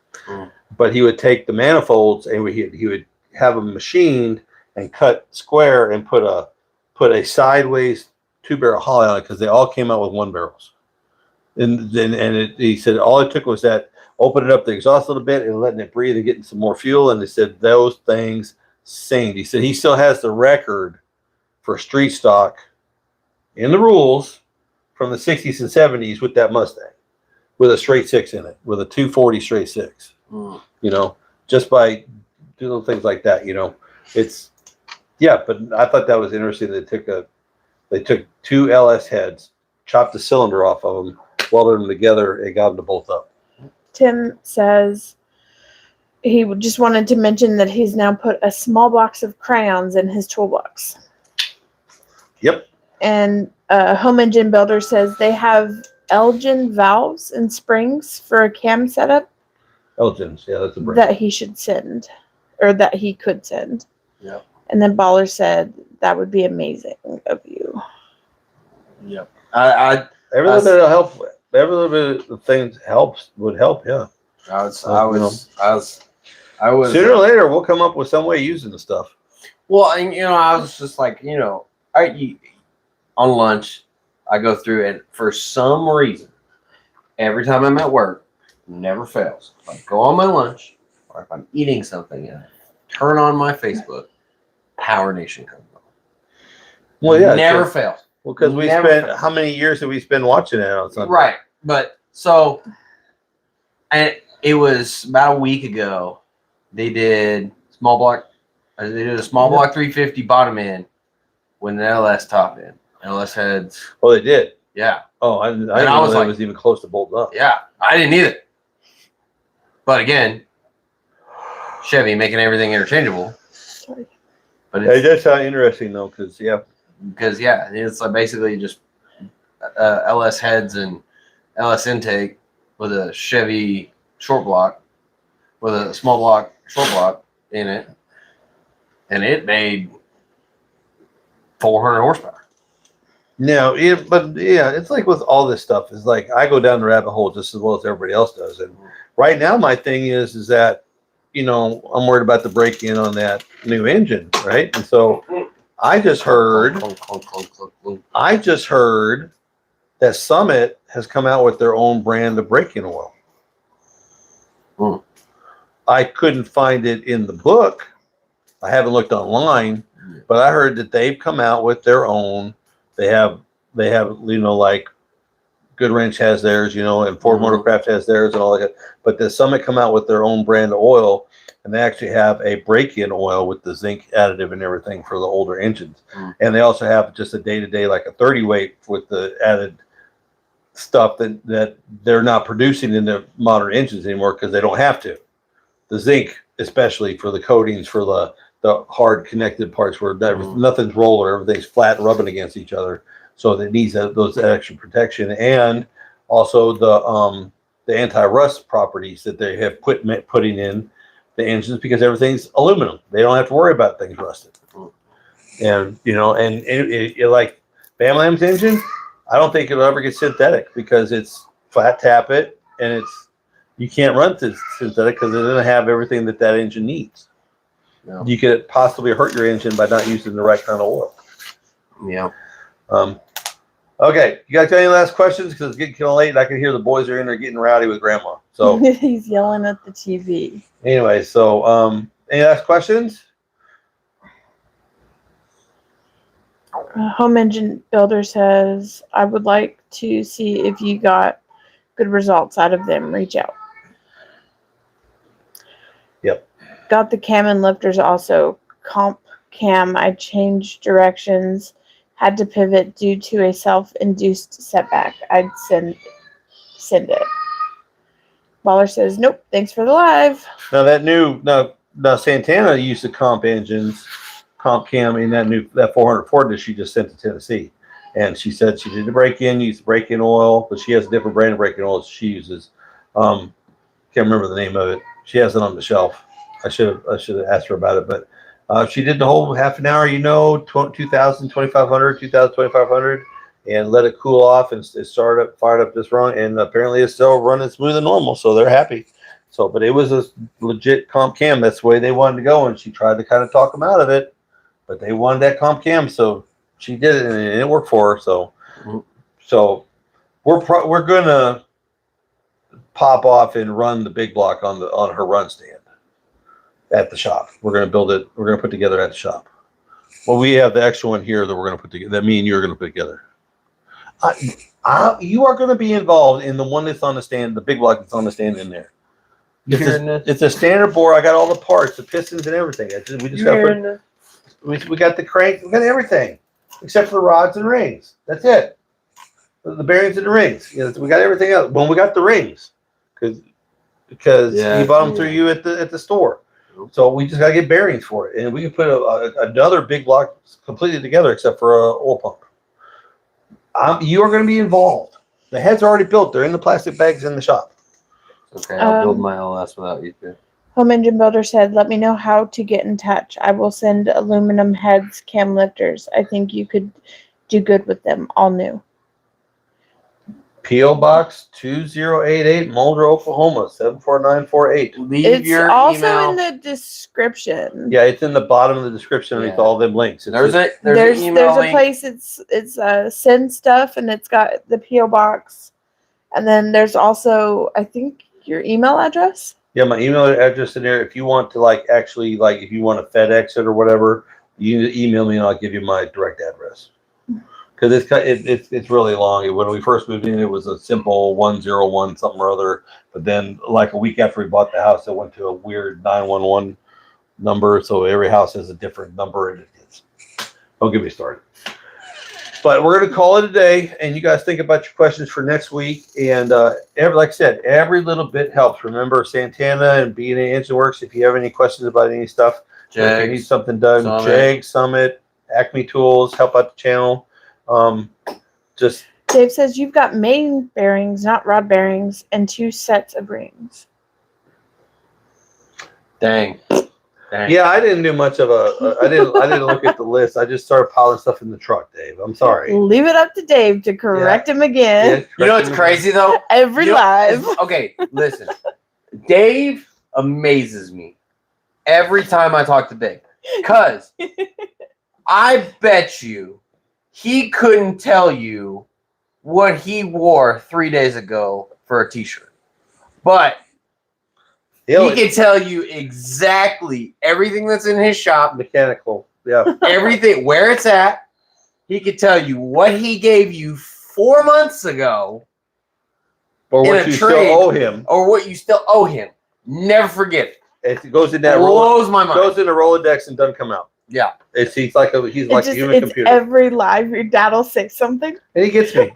But he would take the manifolds and he would have them machined and cut square and put a sideways 2-barrel holly on it because they all came out with 1 barrels. And then he said all it took was that opening up the exhaust a little bit and letting it breathe and getting some more fuel. And they said those things sing. He said he still has the record for street stock in the rules from the 60s and 70s with that Mustang, with a straight 6 in it, with a 240 straight 6. You know, just by doing things like that. You know, it's but I thought that was interesting. They took 2 LS heads, chopped the cylinder off of them, welded them together, and got them to bolt up. Tim says he just wanted to mention that he's now put a small box of crayons in his toolbox. Yep. And Home Engine Builder says they have Elgin valves and springs for a cam setup. Elgin's, yeah, that's a brand. That he should send, or that he could send. Yep. And then Baller said that would be amazing of you. Yep. Every little bit of help, every little bit of things would help. Yeah. I was. Sooner or later, we'll come up with some way of using the stuff. Well, and I was just like, on lunch, I go through, and for some reason, every time I'm at work, never fails. If I go on my lunch, or if I'm eating something, and I turn on my Facebook, Power Nation comes on. Well, yeah, never fails. Well, because we spent how many years have we spent watching it on Sunday? Right, but so, and it was about a week ago. They did small block. They did a small block 350 bottom end with an LS top end. LS heads. Oh, they did. Yeah. Oh, I didn't I know was that like- was even close to bolting up. Yeah. I didn't either. But again, Chevy making everything interchangeable. Sorry. But It it's does sound interesting though, because it's like basically just LS heads and LS intake with a Chevy short block with a small block short block in it, and it made 400 horsepower. no, it's like with all this stuff. Is like I go down the rabbit hole just as well as everybody else does. And right now, my thing is that I'm worried about the break in on that new engine, right? And so I just heard that Summit has come out with their own brand of break-in oil. I couldn't find it in the book. I haven't looked online, but I heard that they've come out with their own. They have like Good Wrench has theirs, and Ford Motorcraft has theirs and all that. But the Summit come out with their own brand of oil, and they actually have a break-in oil with the zinc additive and everything for the older engines. And they also have just a day-to-day, like a 30 weight with the added stuff that they're not producing in the modern engines anymore because they don't have to. The zinc, especially for the coatings, for the hard connected parts where nothing's roller, everything's flat rubbing against each other. So it needs those extra protection, and also the anti-rust properties that they have putting in the engines because everything's aluminum. They don't have to worry about things rusted. And it like Bam Lam's engine, I don't think it'll ever get synthetic because it's flat tappet and you can't run synthetic because it doesn't have everything that engine needs. Yeah. You could possibly hurt your engine by not using the right kind of oil. Yeah. Okay, you guys got any last questions? Because it's getting kind of late and I can hear the boys are in there getting rowdy with Grandma. So He's yelling at the TV. anyway, so any last questions? Home Engine Builder says, I would like to see if you got good results out of them. Reach out. Yep. Got the cam and lifters also. Comp cam, I changed directions. Had to pivot due to a self-induced setback. I'd send it. Baller says, nope, thanks for the live. Now Santana used the comp cam in that 400 Ford that she just sent to Tennessee. And she said she did the break-in, used the break-in oil, but she has a different brand of break-in oil she uses. Can't remember the name of it. She has it on the shelf. I should have asked her about it, but she did the whole half an hour, 2,000, 2,500, 2,000, 2,500, and let it cool off and it fired up this run, and apparently it's still running smooth and normal, so they're happy. So, but it was a legit comp cam. That's the way they wanted to go, and she tried to kind of talk them out of it, but they wanted that comp cam, so she did it, and it worked for her. So, we're gonna pop off and run the big block on her run stand at the shop. We're gonna build it. We're gonna put together at the shop. Well, we have the extra one here that we're gonna put together. That me and you are gonna put together. You are gonna be involved in the one that's on the stand, the big block that's on the stand in there. It's a standard bore. I got all the parts, the pistons and everything. We just got we got the crank, we got everything except for the rods and rings. That's it. The bearings and the rings. We got everything else. Well, we got the rings because he bought them through you at the store. So we just got to get bearings for it, and we can put another big block completely together except for a oil pump. You are going to be involved. The heads are already built. They're in the plastic bags in the shop. Okay, I'll build my LS without you two. Home Engine Builder said, let me know how to get in touch. I will send aluminum heads, cam lifters. I think you could do good with them. All new. P.O. Box 2088, Muldrow, Oklahoma 74948. Leave It's your also email. in the description. Yeah, it's in the bottom of the description underneath all them links. There's an There's email a link. place. It's send stuff, and it's got the PO box, and then there's also I think your email address. Yeah, my email address in there. If you want to if you want to FedEx it or whatever, you email me and I'll give you my direct address. Because it's really long. When we first moved in, it was a simple 101 something or other. But then, like a week after we bought the house, it went to a weird 911 number. So every house has a different number, and don't get me started. But we're going to call it a day, and you guys think about your questions for next week. And like I said, every little bit helps. Remember, Santana and B&A Engine Works, if you have any questions about any stuff, if you need JEGS, something done, Summit. JEGS, Summit, Acme Tools, help out the channel. Just Dave says you've got main bearings, not rod bearings, and 2 sets of rings. Dang. yeah, I didn't do much of I didn't look at the list. I just started piling stuff in the truck, Dave. I'm sorry. Leave it up to Dave to correct him again. You know what's crazy though? Every You know- live. Okay, listen. Dave amazes me every time I talk to Dave. Because I bet you he couldn't tell you what he wore 3 days ago for a t-shirt. But he can tell you exactly everything that's in his shop, Mechanical. Yeah. everything, where it's at. He could tell you what he gave you 4 months ago Or In what a you trade. still owe him. or what you still owe him. Never forget it. It goes in that Blows my mind. goes in the Rolodex and doesn't come out. Yeah. He's like a human computer. Every live your dad will say something. And he gets me.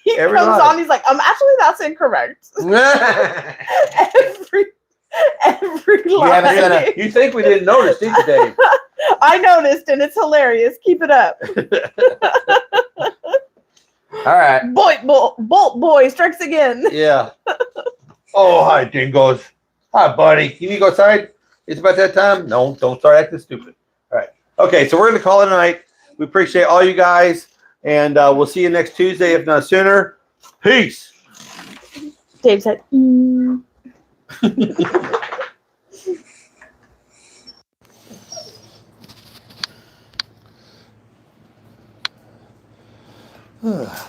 He Every comes live. on, he's like, actually that's incorrect. every haven't said live. You think we didn't notice, did you, Dave? I noticed and it's hilarious. Keep it up. All right. Bolt boy strikes again. Yeah. Oh, hi, Dingoes. Hi, buddy. Can you go outside? It's about that time? No, don't start acting stupid. All right. Okay, so we're going to call it a night. We appreciate all you guys, and we'll see you next Tuesday, if not sooner. Peace. Dave said, Ugh.